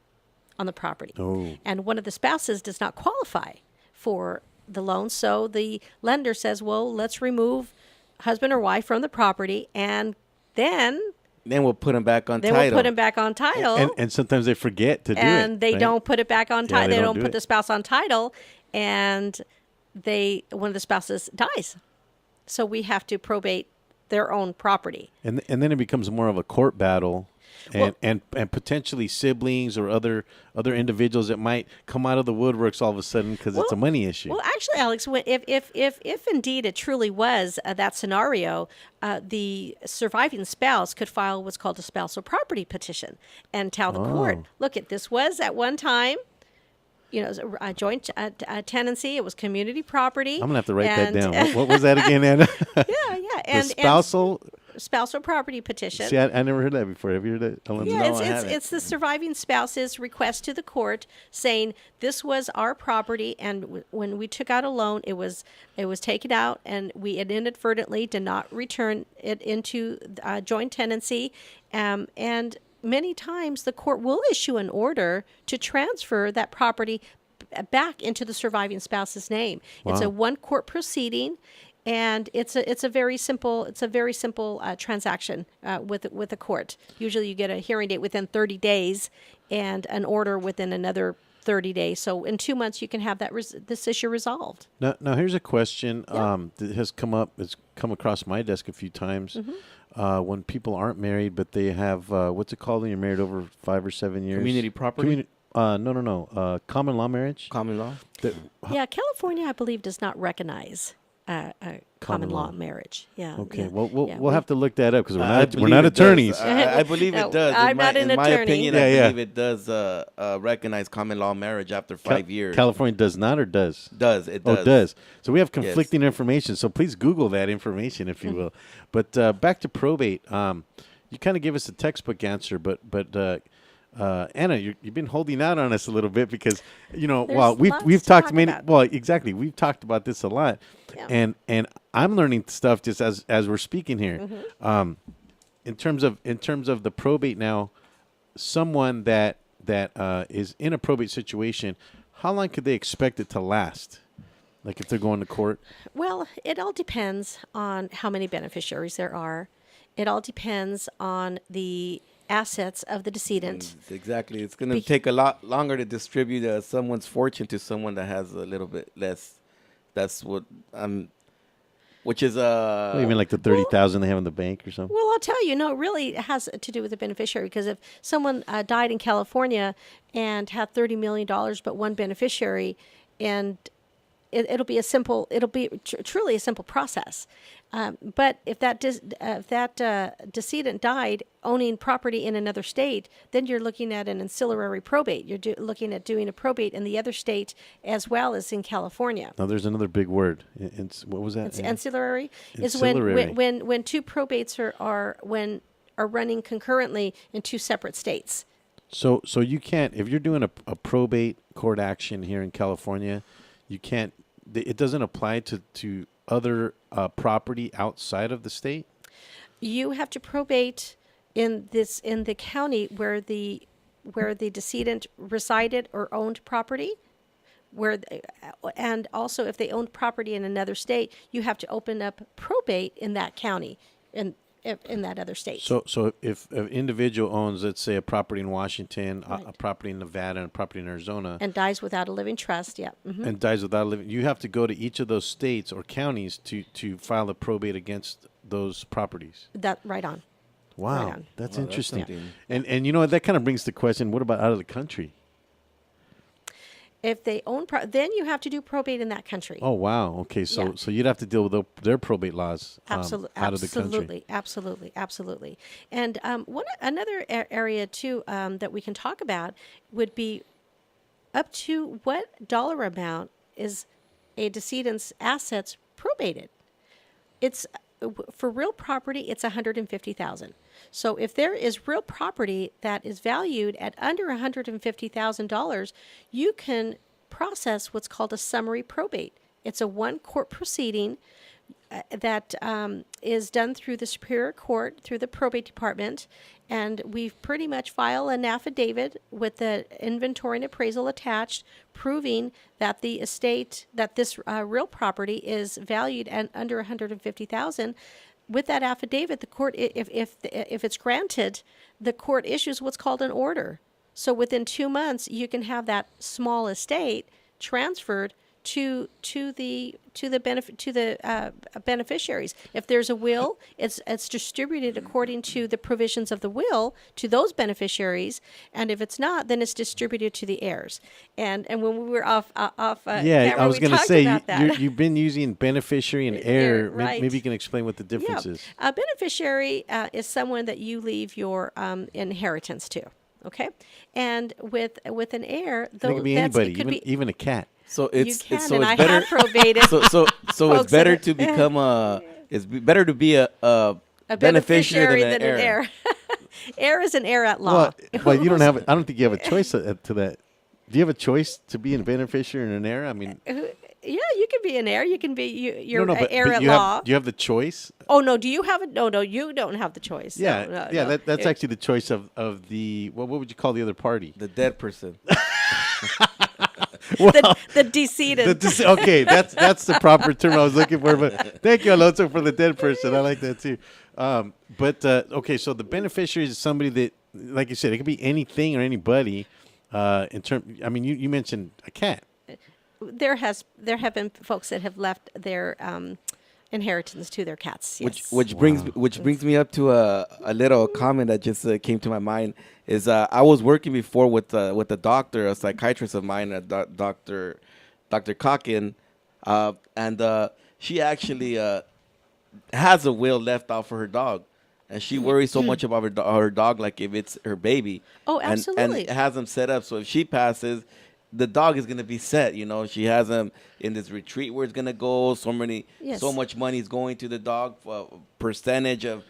Speaker 3: on the property.
Speaker 1: Oh.
Speaker 3: And one of the spouses does not qualify for the loan. So the lender says, well, let's remove husband or wife from the property, and then
Speaker 2: we'll put them back on title.
Speaker 3: Then we'll put them back on title.
Speaker 1: And sometimes they forget to do it.
Speaker 3: And they
Speaker 1: right?
Speaker 3: don't put it back on title.
Speaker 1: Yeah,
Speaker 3: they don't
Speaker 1: do
Speaker 3: put
Speaker 1: it.
Speaker 3: the spouse on title, and one of the spouses dies. So we have to probate their own property.
Speaker 1: And then it becomes more of a court battle. And potentially siblings or other individuals that might come out of the woodworks all of a sudden because it's a money issue.
Speaker 3: Well, actually, Alex, if indeed it truly was that scenario, the surviving spouse could file what's called a spousal property petition and tell the court, look, this was at one time, it was a joint tenancy. It was community property.
Speaker 1: I'm gonna have to write that down. What was that again, Anna?
Speaker 3: Yeah.
Speaker 1: The spousal
Speaker 3: property petition.
Speaker 1: See, I never heard that before. Have you heard that?
Speaker 3: Yeah, it's the surviving spouse's request to the court saying this was our property, and when we took out a loan, it was taken out, and we inadvertently did not return it into joint tenancy, and many times the court will issue an order to transfer that property back into the surviving spouse's name. It's a one court proceeding, and it's a very simple transaction with a court. Usually, you get a hearing date within 30 days, and an order within another 30 days. So in 2 months, you can have this issue resolved.
Speaker 1: Now here's a question that has come up. It's come across my desk a few times. When people aren't married, but they have what's it called when you're married over 5 or 7 years?
Speaker 2: Community property.
Speaker 1: No. Common law marriage.
Speaker 2: Common law.
Speaker 3: Yeah, California, I believe, does not recognize common law marriage. Yeah.
Speaker 1: Okay.
Speaker 3: Yeah.
Speaker 1: Well,
Speaker 3: Yeah,
Speaker 1: we'll have to look that up because we're
Speaker 2: I
Speaker 1: not
Speaker 2: believe it
Speaker 1: attorneys.
Speaker 2: does. I believe it does.
Speaker 3: I'm not an
Speaker 2: in my
Speaker 3: attorney.
Speaker 2: opinion,
Speaker 1: Yeah,
Speaker 2: I
Speaker 1: yeah.
Speaker 2: believe it does recognize common law marriage after 5 years.
Speaker 1: California does not, or does?
Speaker 2: Does. It
Speaker 1: Oh,
Speaker 2: does.
Speaker 1: it does. So we have conflicting information. So please Google that information, if you will. But back to probate. You kind of give us a textbook answer, but Anna, you've been holding out on us a little bit because
Speaker 3: There's
Speaker 1: we've
Speaker 3: lots to
Speaker 1: talked
Speaker 3: talk
Speaker 1: many.
Speaker 3: about.
Speaker 1: Well, exactly, we've talked about this a lot,
Speaker 3: Yeah.
Speaker 1: and I'm learning stuff just as we're speaking here. In terms of the probate now, someone that is in a probate situation, how long could they expect it to last? Like if they're going to court?
Speaker 3: Well, it all depends on how many beneficiaries there are. It all depends on the assets of the decedent.
Speaker 2: Exactly. It's going to take a lot longer to distribute someone's fortune to someone that has a little bit less. That's what which is
Speaker 1: What do you mean, like the 30,000 they have in the bank or something?
Speaker 3: Well, I'll tell you, it really has to do with the beneficiary, because if someone died in California and had $30 million but one beneficiary, and it'll be truly a simple process. But if that decedent died owning property in another state, then you're looking at an ancillary probate. You're looking at doing a probate in the other state as well as in California.
Speaker 1: Now, there's another big word. What was that?
Speaker 3: It's ancillary.
Speaker 1: Ancillary.
Speaker 3: Is when two probates are running concurrently in two separate states.
Speaker 1: So you can't, if you're doing a probate court action here in California, you can't. It doesn't apply to other property outside of the state.
Speaker 3: You have to probate in the county where the decedent resided or owned property, and also if they owned property in another state, you have to open up probate in that county in that other state.
Speaker 1: So if an individual owns, let's say, a property in Washington, a property in Nevada, and a property in Arizona,
Speaker 3: and dies without a living trust,
Speaker 1: and dies without a living, you have to go to each of those states or counties to file a probate against those properties.
Speaker 3: That right on.
Speaker 1: Wow,
Speaker 3: Right on.
Speaker 1: that's
Speaker 2: Wow,
Speaker 1: interesting.
Speaker 2: that's
Speaker 1: And that kind of brings the question: what about out of the country?
Speaker 3: If they own, then you have to do probate in that country.
Speaker 1: Oh wow, okay, so
Speaker 3: Yeah.
Speaker 1: so you'd have to deal with their probate laws out of the country.
Speaker 3: Absolutely. And another area too that we can talk about would be up to what dollar amount is a decedent's assets probated. It's for real property, it's $150,000. So if there is real property that is valued at under $150,000, you can process what's called a summary probate. It's a one court proceeding that is done through the Superior Court, through the probate department, and we pretty much file an affidavit with the inventory and appraisal attached, proving that the estate, that this real property is valued at under $150,000. With that affidavit, the court, if it's granted, the court issues what's called an order. So within 2 months, you can have that small estate transferred to the beneficiaries. If there's a will, it's distributed according to the provisions of the will to those beneficiaries, and if it's not, then it's distributed to the heirs. And when we were off
Speaker 1: Yeah, I was going to say you've been using beneficiary and heir.
Speaker 3: Right.
Speaker 1: Maybe you can explain what the difference is.
Speaker 3: A beneficiary is someone that you leave your inheritance to. Okay, and with an heir,
Speaker 1: It could be anybody, even a cat.
Speaker 2: So
Speaker 3: it's
Speaker 2: better.
Speaker 3: have probated.
Speaker 2: So it's better to become it's better to be a beneficiary than an heir.
Speaker 3: Heir is an heir at law.
Speaker 1: Well, you don't have. I don't think you have a choice to that. Do you have a choice to be a beneficiary and an heir? I mean,
Speaker 3: Yeah, you can be an heir. You can be you're
Speaker 1: no,
Speaker 3: heir
Speaker 1: but
Speaker 3: at
Speaker 1: you
Speaker 3: law.
Speaker 1: have, do you have the choice?
Speaker 3: Oh no, do you have it? No, you don't have the choice.
Speaker 1: Yeah,
Speaker 3: No,
Speaker 1: yeah.
Speaker 3: no.
Speaker 1: That's actually the choice of the what would you call the other party?
Speaker 2: The dead person.
Speaker 3: The decedent.
Speaker 1: Okay, that's the proper term I was looking for. But thank you, Alonso, for the dead person. I like that too. Okay, so the beneficiary is somebody that, like you said, it could be anything or anybody. In term, I mean, you mentioned a cat.
Speaker 3: There have been folks that have left their inheritance to their cats. Yes.
Speaker 2: Which brings me up to a little comment that just came to my mind. Is I was working before with a doctor, a psychiatrist of mine, Dr. Cocken, and she actually has a will left out for her dog. And she worries so much about her dog, like if it's her baby.
Speaker 3: Oh, absolutely.
Speaker 2: And has them set up so if she passes, the dog is gonna be set. You know, she has them in this retreat where it's gonna go. So much money is going to the dog, percentage of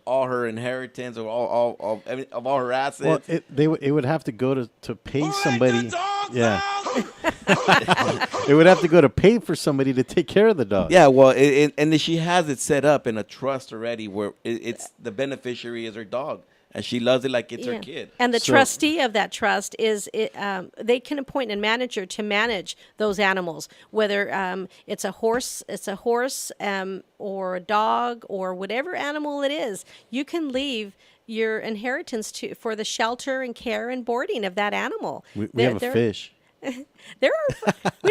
Speaker 2: all her inheritance or all her assets.
Speaker 1: Well, it would have to go to pay somebody. Yeah. It would have to go to pay for somebody to take care of the dog.
Speaker 2: Yeah, well, and she has it set up in a trust already where it's the beneficiary is her dog. And she loves it like it's her kid.
Speaker 3: And the trustee of that trust they can appoint a manager to manage those animals, whether it's a horse, or a dog, or whatever animal it is. You can leave your inheritance for the shelter and care and boarding of that animal.
Speaker 1: We have a fish.
Speaker 3: What do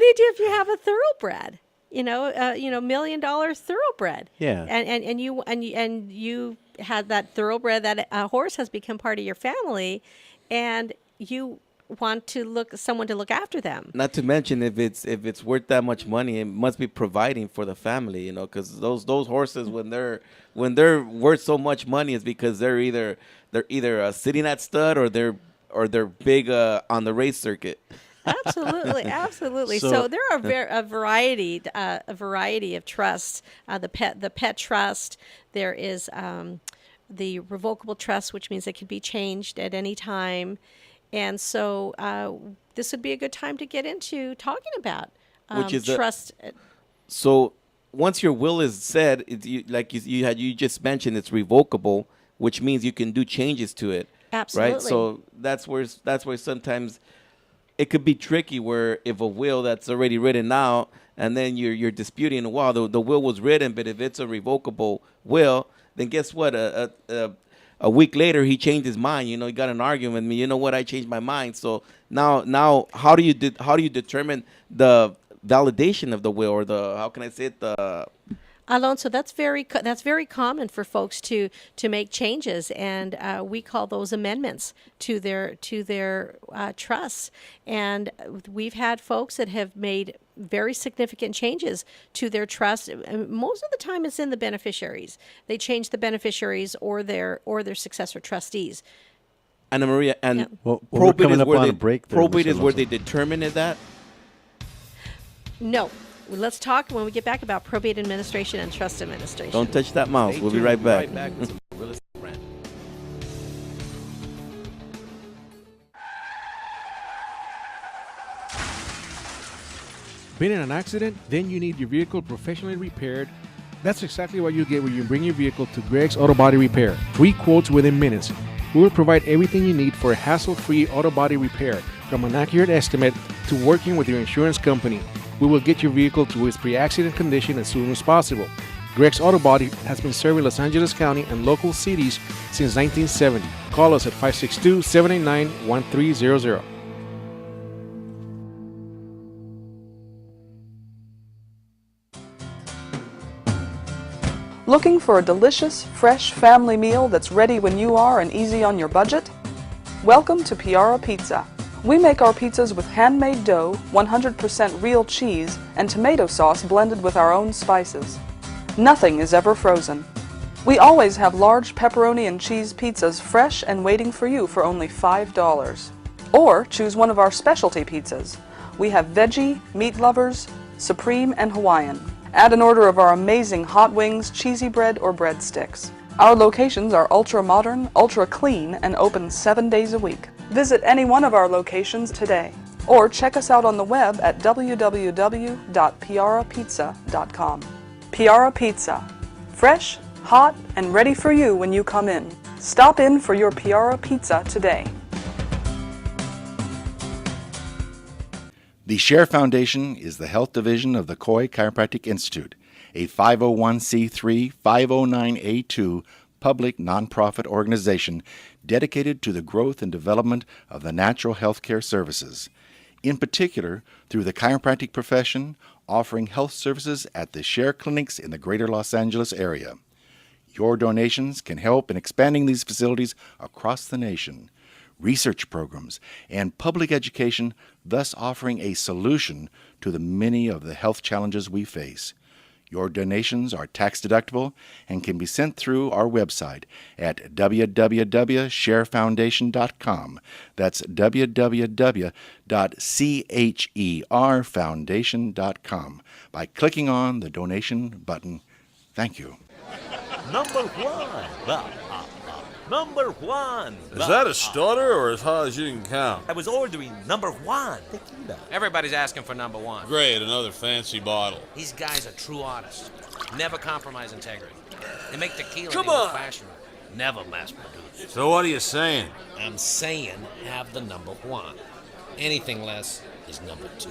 Speaker 3: you do if you have a thoroughbred? $1 million thoroughbred.
Speaker 1: Yeah.
Speaker 3: And you had that thoroughbred, that horse has become part of your family, and you want someone to look after them.
Speaker 2: Not to mention if it's worth that much money, it must be providing for the family, because those horses when they're worth so much money is because they're either sitting at stud or they're big on the race circuit.
Speaker 3: Absolutely. So there are a variety of trusts. The pet trust. There is the revocable trust, which means it can be changed at any time. And so this would be a good time to get into talking about
Speaker 2: which is
Speaker 3: trust.
Speaker 2: So once your will is said, you just mentioned, it's revocable, which means you can do changes to it.
Speaker 3: Absolutely.
Speaker 2: Right. So that's where sometimes it could be tricky, where if a will that's already written out and then you're disputing, the will was written, but if it's a revocable will, then guess what? A week later he changed his mind. He got an argument with me. You know what? I changed my mind. So now how do you determine the validation of the will, or how can I say it?
Speaker 3: Alonso, that's very common for folks to make changes, and we call those amendments to their trusts. And we've had folks that have made very significant changes to their trust. Most of the time, it's in the beneficiaries. They change the beneficiaries or their successor trustees.
Speaker 2: Anna Maria, and
Speaker 1: well, we're coming up on a break there,
Speaker 2: probate is where they determine that.
Speaker 3: No. Let's talk when we get back about probate administration and trust administration.
Speaker 2: Don't touch that mouse. We'll be right back.
Speaker 7: With some real estate rant.
Speaker 12: Been in an accident? Then you need your vehicle professionally repaired. That's exactly what you get when you bring your vehicle to Greg's Auto Body Repair. 3 quotes within minutes. We will provide everything you need for a hassle-free auto body repair, from an accurate estimate to working with your insurance company. We will get your vehicle to its pre-accident condition as soon as possible. Greg's Auto Body has been serving Los Angeles County and local cities since 1970. Call us at 562-789-1300.
Speaker 15: Looking for a delicious, fresh family meal that's ready when you are and easy on your budget? Welcome to Piara Pizza. We make our pizzas with handmade dough, 100% real cheese, and tomato sauce blended with our own spices. Nothing is ever frozen. We always have large pepperoni and cheese pizzas fresh and waiting for you for only $5. Or choose one of our specialty pizzas. We have veggie, meat lovers, supreme, and Hawaiian. Add an order of our amazing hot wings, cheesy bread, or breadsticks. Our locations are ultra-modern, ultra-clean, and open 7 days a week. Visit any one of our locations today. Or check us out on the web at www.piarapizza.com. Piara Pizza. Fresh, hot, and ready for you when you come in. Stop in for your Piara Pizza today.
Speaker 16: The Share Foundation is the health division of the Coy Chiropractic Institute, a 501c3 509A2 public nonprofit organization dedicated to the growth and development of the natural health care services, in particular through the chiropractic profession, offering health services at the Share clinics in the greater Los Angeles area. Your donations can help in expanding these facilities across the nation, research programs, and public education, thus offering a solution to the many of the health challenges we face. Your donations are tax deductible and can be sent through our website at www.sharefoundation.com. That's www.cherfoundation.com by clicking on the donation button. Thank you.
Speaker 17: Number one. Number one.
Speaker 18: Is that a stutter or as high as you can count?
Speaker 17: I was ordering number one tequila.
Speaker 7: Everybody's asking for number one.
Speaker 18: Great, another fancy bottle.
Speaker 7: These guys are true artists. Never compromise integrity. They make tequila
Speaker 18: Come
Speaker 7: in the
Speaker 18: on.
Speaker 7: fashion. Never mass produced.
Speaker 18: So what are you saying?
Speaker 7: I'm saying have the number one. Anything less is number two.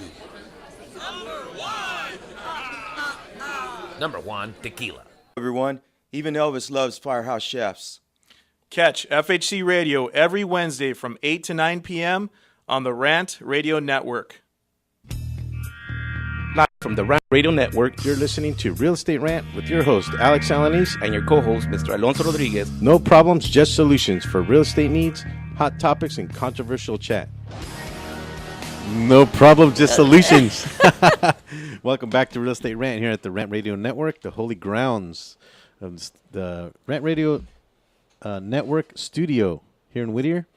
Speaker 7: Number one, tequila.
Speaker 19: Everyone, even Elvis loves Firehouse Chefs.
Speaker 20: Catch FHC Radio every Wednesday from 8 to 9 p.m. on the Rant Radio Network.
Speaker 2: Live from the Rant Radio Network,
Speaker 1: You're listening to Real Estate Rant with your host, Alex Alanis,
Speaker 2: and your co-host, Mr. Alonso Rodriguez.
Speaker 1: No problems, just solutions for real estate needs, hot topics, and controversial chat. No problem, just solutions. Welcome back to Real Estate Rant here at the Rant Radio Network, the holy grounds of the Rant Radio Network studio here in Whittier.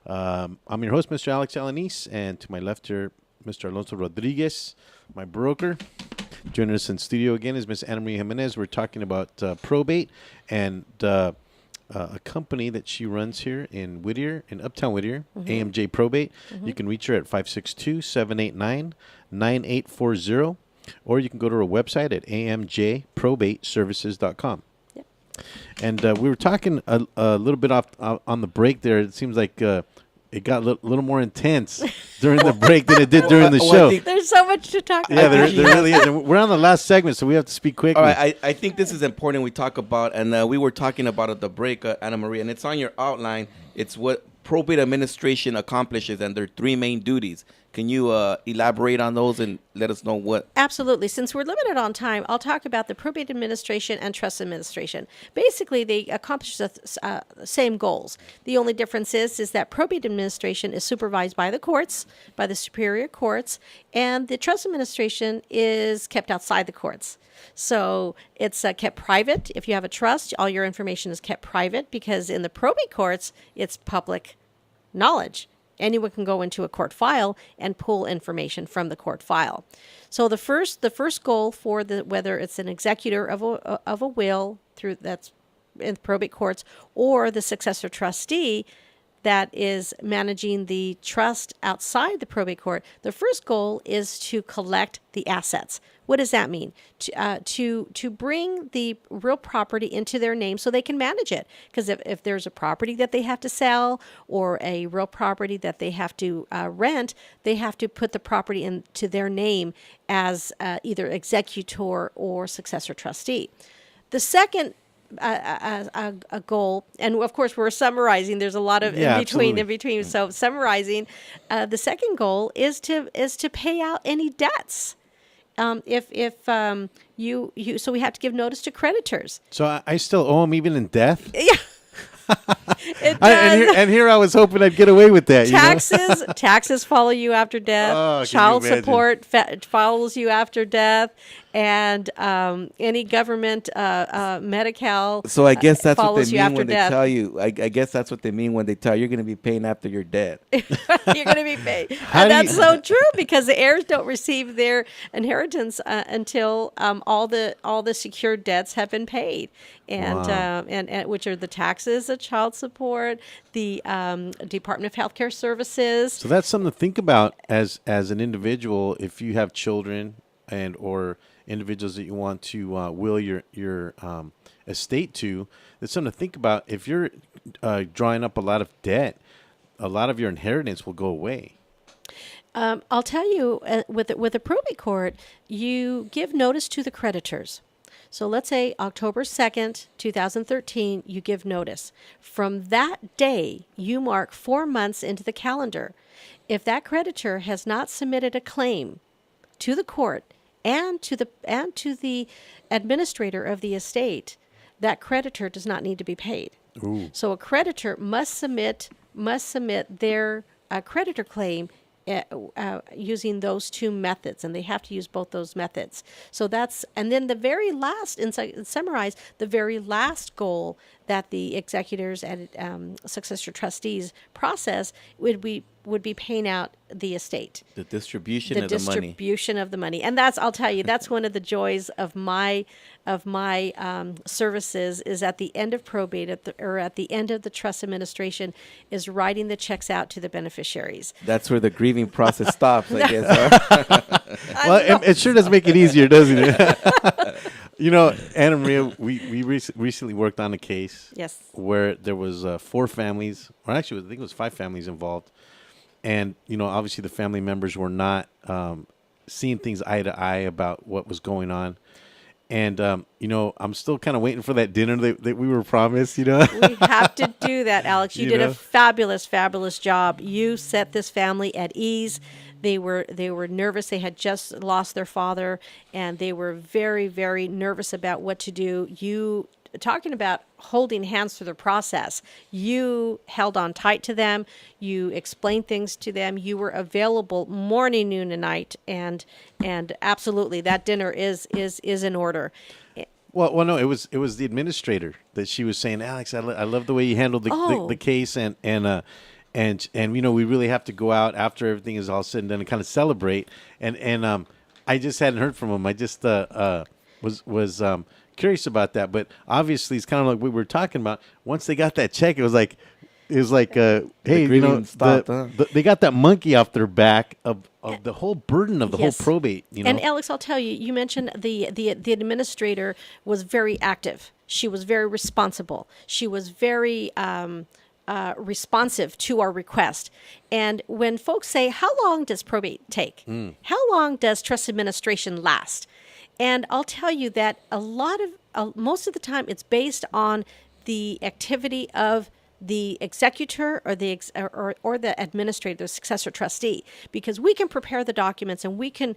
Speaker 1: I'm your host, Mr. Alex Alanis, and to my left here, Mr. Alonso Rodriguez, my broker. Joining us in studio again is Miss Ana Maria Jimenez. We're talking about probate and a company that she runs here in Whittier, in Uptown Whittier, AMJ Probate. You can reach her at 562-789-9840, or you can go to her website at amjprobateservices.com. And we were talking a little bit off on the break there. It seems like it got a little more intense during the break than it did during the show.
Speaker 3: There's so much to talk about.
Speaker 1: Yeah, there really is. And we're on the last segment, so we have to speak quickly.
Speaker 2: All right, I think this is important we talk about, and we were talking about at the break, Ana Maria, and it's on your outline. It's what probate administration accomplishes and their three main duties. Can you elaborate on those and let us know what?
Speaker 3: Absolutely. Since we're limited on time, I'll talk about the probate administration and trust administration. Basically, they accomplish the same goals. The only difference is that probate administration is supervised by the courts, by the superior courts, and the trust administration is kept outside the courts. So it's kept private. If you have a trust, all your information is kept private, because in the probate courts, it's public knowledge. Anyone can go into a court file and pull information from the court file. So the first goal for whether it's an executor of a will through that's in probate courts, or the successor trustee that is managing the trust outside the probate court, the first goal is to collect the assets. What does that mean? To bring the real property into their name so they can manage it. Because if there's a property that they have to sell or a real property that they have to rent, they have to put the property into their name as either executor or successor trustee. The second a goal, and of course we're summarizing, there's a lot of in between. So summarizing, the second goal is to pay out any debts. So we have to give notice to creditors.
Speaker 1: So I still owe them even in death?
Speaker 3: Yeah. It does.
Speaker 1: And here I was hoping I'd get away with that.
Speaker 3: Taxes follow you after death.
Speaker 1: Oh,
Speaker 3: Child support follows you after death. and any government Medi-Cal.
Speaker 2: So I guess that's what
Speaker 3: follows
Speaker 2: they
Speaker 3: you
Speaker 2: mean
Speaker 3: after
Speaker 2: when
Speaker 3: death.
Speaker 2: they tell you. I guess that's what they mean when they tell you you're going to be paying after you're dead.
Speaker 3: You're going to be paid.
Speaker 2: How
Speaker 3: And
Speaker 2: do
Speaker 3: that's
Speaker 2: you-
Speaker 3: so true because the heirs don't receive their inheritance until all the secured debts have been paid, and
Speaker 1: Wow.
Speaker 3: and which are the taxes, the child support, the Department of Healthcare Services.
Speaker 1: So that's something to think about as an individual. If you have children and or individuals that you want to will your estate to, that's something to think about. If you're drawing up a lot of debt, a lot of your inheritance will go away.
Speaker 3: I'll tell you, with a probate court, you give notice to the creditors. So let's say October 2nd, 2013, you give notice. From that day, you mark 4 months into the calendar. If that creditor has not submitted a claim to the court and to the administrator of the estate, that creditor does not need to be paid.
Speaker 1: Ooh.
Speaker 3: So a creditor must submit their creditor claim using those two methods, and they have to use both those methods. So that's, and then the very last, summarize, the very last goal that the executors and successor trustees process would be paying out the estate.
Speaker 2: The distribution of the money.
Speaker 3: The distribution of the money. And that's, I'll tell you, that's one of the joys of my services is at the end of probate or at the end of the trust administration is writing the checks out to the beneficiaries.
Speaker 2: That's where the grieving process stops, I guess.
Speaker 1: Well, it sure does make it easier, doesn't it? You know, Anna Maria, we recently worked on a case
Speaker 3: Yes.
Speaker 1: where there was 4 families, or actually I think it was 5 families involved. And, you know, obviously the family members were not seeing things eye to eye about what was going on. And, you know, I'm still kind of waiting for that dinner that we were promised, you know.
Speaker 3: We have to do that, Alex. You did
Speaker 1: know?
Speaker 3: a fabulous, fabulous job. You set this family at ease. They were nervous. They had just lost their father, and they were very, very nervous about what to do. You, talking about holding hands through the process, you held on tight to them. You explained things to them. You were available morning, noon, and night. And absolutely, that dinner is in order.
Speaker 1: Well, no, it was the administrator that she was saying, Alex, I love the way you handled the case, and you know, we really have to go out after everything is all said and done and kind of celebrate. And I just hadn't heard from him. I just was curious about that. But obviously, it's kind of like what we were talking about. Once they got that check, it was like, hey, you know,
Speaker 2: stopped,
Speaker 1: they got that monkey off their back of the whole burden of the whole probate. You know,
Speaker 3: And Alex, I'll tell you, you mentioned the administrator was very active. She was very responsible. She was very responsive to our request. And when folks say, how long does probate take? How long does trust administration last? And I'll tell you that most of the time it's based on the activity of the executor or the administrator, the successor trustee, because we can prepare the documents and we can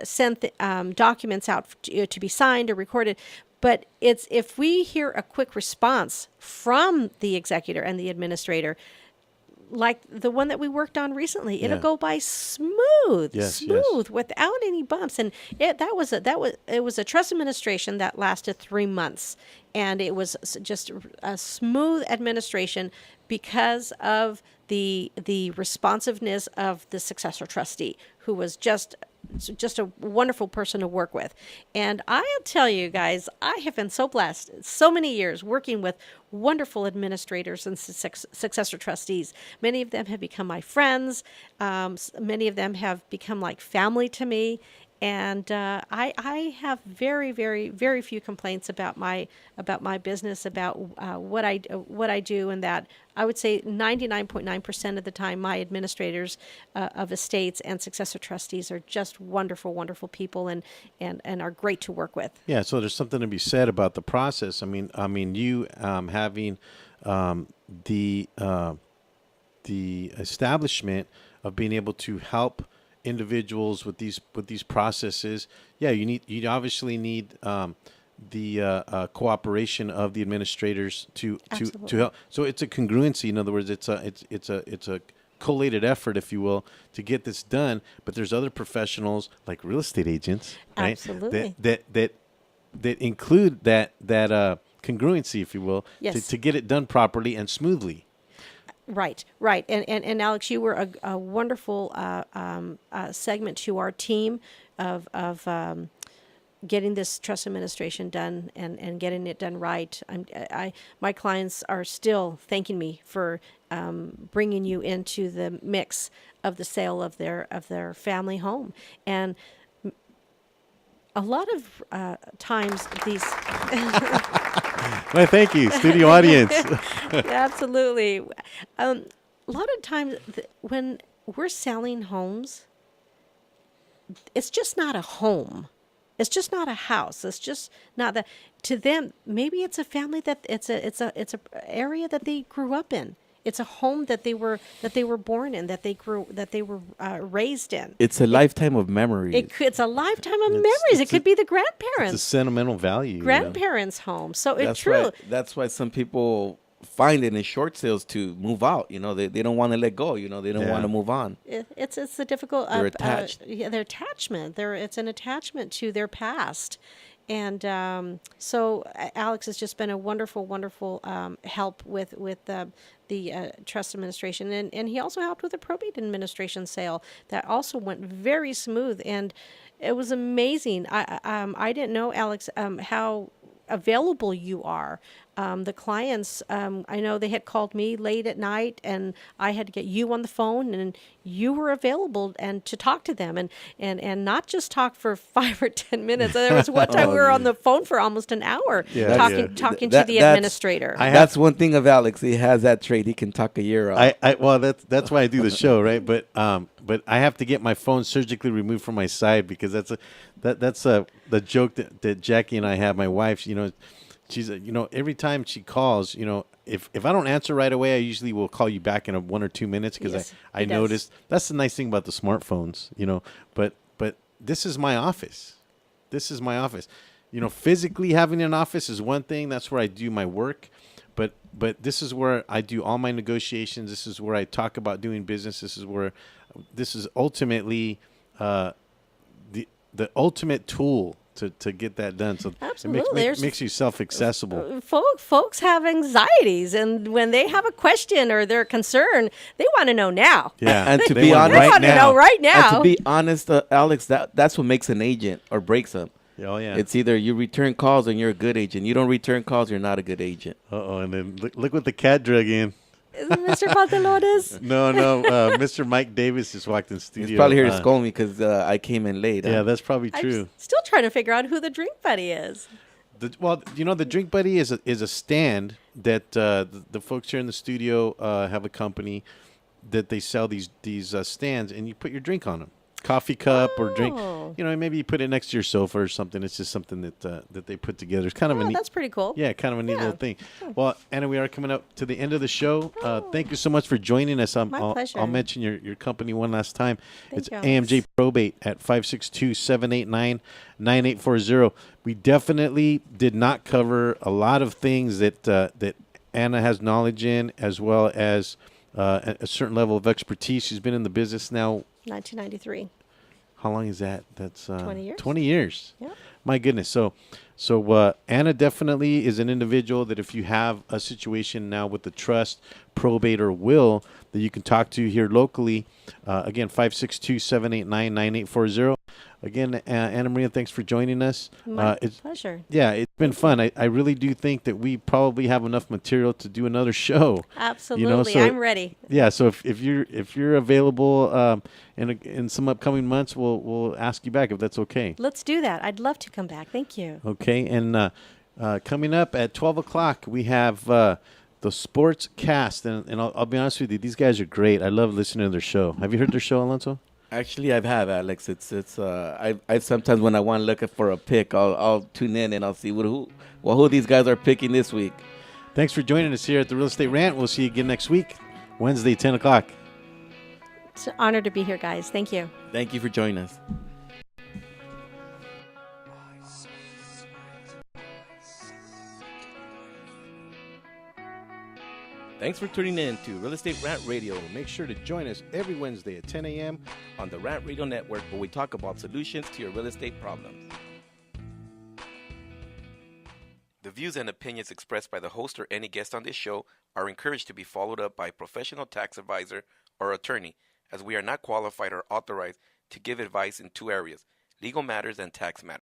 Speaker 3: send documents out to be signed or recorded. But it's if we hear a quick response from the executor and the administrator, like the one that we worked on recently, it'll go by smooth, without any bumps. And it was a trust administration that lasted 3 months, and it was just a smooth administration because of the responsiveness of the successor trustee, who was just a wonderful person to work with. And I'll tell you guys, I have been so blessed so many years working with wonderful administrators and successor trustees. Many of them have become my friends. Many of them have become like family to me. And I have very, very, very few complaints about my business, about what I do, and that I would say 99.9% of the time, my administrators of estates and successor trustees are just wonderful, wonderful people, and are great to work with.
Speaker 1: Yeah, so there's something to be said about the process. I mean, you having the establishment of being able to help individuals with these processes. Yeah, you obviously need the cooperation of the administrators to help. So it's a congruency. In other words, it's a collated effort, if you will, to get this done. But there's other professionals like real estate agents, right?
Speaker 3: Absolutely.
Speaker 1: That include that congruency, if you will,
Speaker 3: Yes.
Speaker 1: to get it done properly and smoothly.
Speaker 3: Right. And Alex, you were a wonderful segment to our team of getting this trust administration done and getting it done right. My clients are still thanking me for bringing you into the mix of the sale of their family home. And a lot of times these.
Speaker 1: Well, thank you, studio audience.
Speaker 3: Absolutely. A lot of times when we're selling homes, it's just not a home. It's just not a house. It's just not that. To them, maybe it's a family that it's a area that they grew up in. It's a home that they were born in, that they were raised in.
Speaker 2: It's a lifetime of memories.
Speaker 3: It's a lifetime of memories. It could be the
Speaker 1: It's a
Speaker 3: grandparents'
Speaker 1: sentimental value.
Speaker 3: grandparents' home. So it's true.
Speaker 2: That's why some people find it in short sales to move out. They don't want to let go. They don't want to move on.
Speaker 3: It's a difficult.
Speaker 2: They're attached.
Speaker 3: Their attachment. It's an attachment to their past, and so Alex has just been a wonderful, wonderful help with the trust administration, and he also helped with the probate administration sale that also went very smooth, and it was amazing. I didn't know, Alex, how available you are. The clients, I know they had called me late at night, and I had to get you on the phone, and you were available and to talk to them, and not just talk for 5 or 10 minutes. There was one time we were on the phone for almost an hour talking to the administrator.
Speaker 2: That's one thing of Alex. He has that trait. He can talk a year out.
Speaker 1: Well, that's why I do the show, right? But I have to get my phone surgically removed from my side because that's the joke that Jackie and I have. My wife, she's every time she calls, if I don't answer right away, I usually will call you back in 1 or 2 minutes because I noticed. That's the nice thing about the smartphones, But this is my office. Physically having an office is one thing. That's where I do my work. But this is where I do all my negotiations. This is where I talk about doing business. This is ultimately the ultimate tool to get that done. So
Speaker 3: Absolutely.
Speaker 1: it makes you self-accessible.
Speaker 3: Folks have anxieties, and when they have a question or they're concerned, they want to know now.
Speaker 1: Yeah,
Speaker 2: and to
Speaker 1: they
Speaker 2: be
Speaker 1: want
Speaker 2: honest,
Speaker 3: they want to know right now.
Speaker 2: And to be honest, Alex, that's what makes an agent or breaks them.
Speaker 1: Oh yeah,
Speaker 2: it's either you return calls and you're a good agent. You don't return calls, you're not a good agent.
Speaker 1: And then look what the cat drug in.
Speaker 3: Mr. Pantalones?
Speaker 1: No, Mr. Mike Davis just walked in the studio.
Speaker 2: He's probably here to scold me because I came in late.
Speaker 1: Yeah, that's probably true.
Speaker 3: I'm still trying to figure out who the drink buddy is.
Speaker 1: The drink buddy is a stand that the folks here in the studio have a company that they sell these stands, and you put your drink on them. Coffee cup or drink, maybe you put it next to your sofa or something. It's just something that they put together. It's kind of a neat.
Speaker 3: That's pretty cool.
Speaker 1: Yeah, kind of a neat little thing. Well, Anna, we are coming up to the end of the show. Thank you so much for joining us.
Speaker 3: My pleasure.
Speaker 1: I'll mention your company one last time. It's
Speaker 3: you,
Speaker 1: AMJ Probate at 562-789-9840. We definitely did not cover a lot of things that Anna has knowledge in, as well as a certain level of expertise. She's been in the business now.
Speaker 3: 1993.
Speaker 1: How long is that? That's
Speaker 3: 20 years.
Speaker 1: 20 years.
Speaker 3: Yeah.
Speaker 1: My goodness. So Anna definitely is an individual that if you have a situation now with the trust, probate, or will that you can talk to here locally. Again, 562-789-9840. Again, Anna Maria, thanks for joining us.
Speaker 3: My pleasure.
Speaker 1: Yeah, it's been fun. I really do think that we probably have enough material to do another show.
Speaker 3: Absolutely, I'm ready.
Speaker 1: Yeah, so if you're available in some upcoming months, we'll ask you back if that's okay.
Speaker 3: Let's do that. I'd love to come back. Thank you.
Speaker 1: Okay, and coming up at 12 o'clock, we have the Sports Cast, and I'll be honest with you, these guys are great. I love listening to their show. Have you heard their show, Alonso?
Speaker 2: Actually, I've had Alex. I sometimes when I want to look for a pick, I'll tune in and I'll see who these guys are picking this week.
Speaker 1: Thanks for joining us here at the Real Estate Rant. We'll see you again next week, Wednesday, 10 o'clock.
Speaker 3: It's an honor to be here, guys. Thank you.
Speaker 2: Thank you for joining us. Thanks for tuning in to Real Estate Rant Radio
Speaker 1: Make sure to join us every Wednesday at 10 a.m.
Speaker 2: on the Rant Radio Network, where we talk about solutions to your real estate problems. The views and opinions expressed by the host or any guest on this show are encouraged to be followed up by a professional tax advisor or attorney, as we are not qualified or authorized to give advice in two areas: legal matters and tax matters.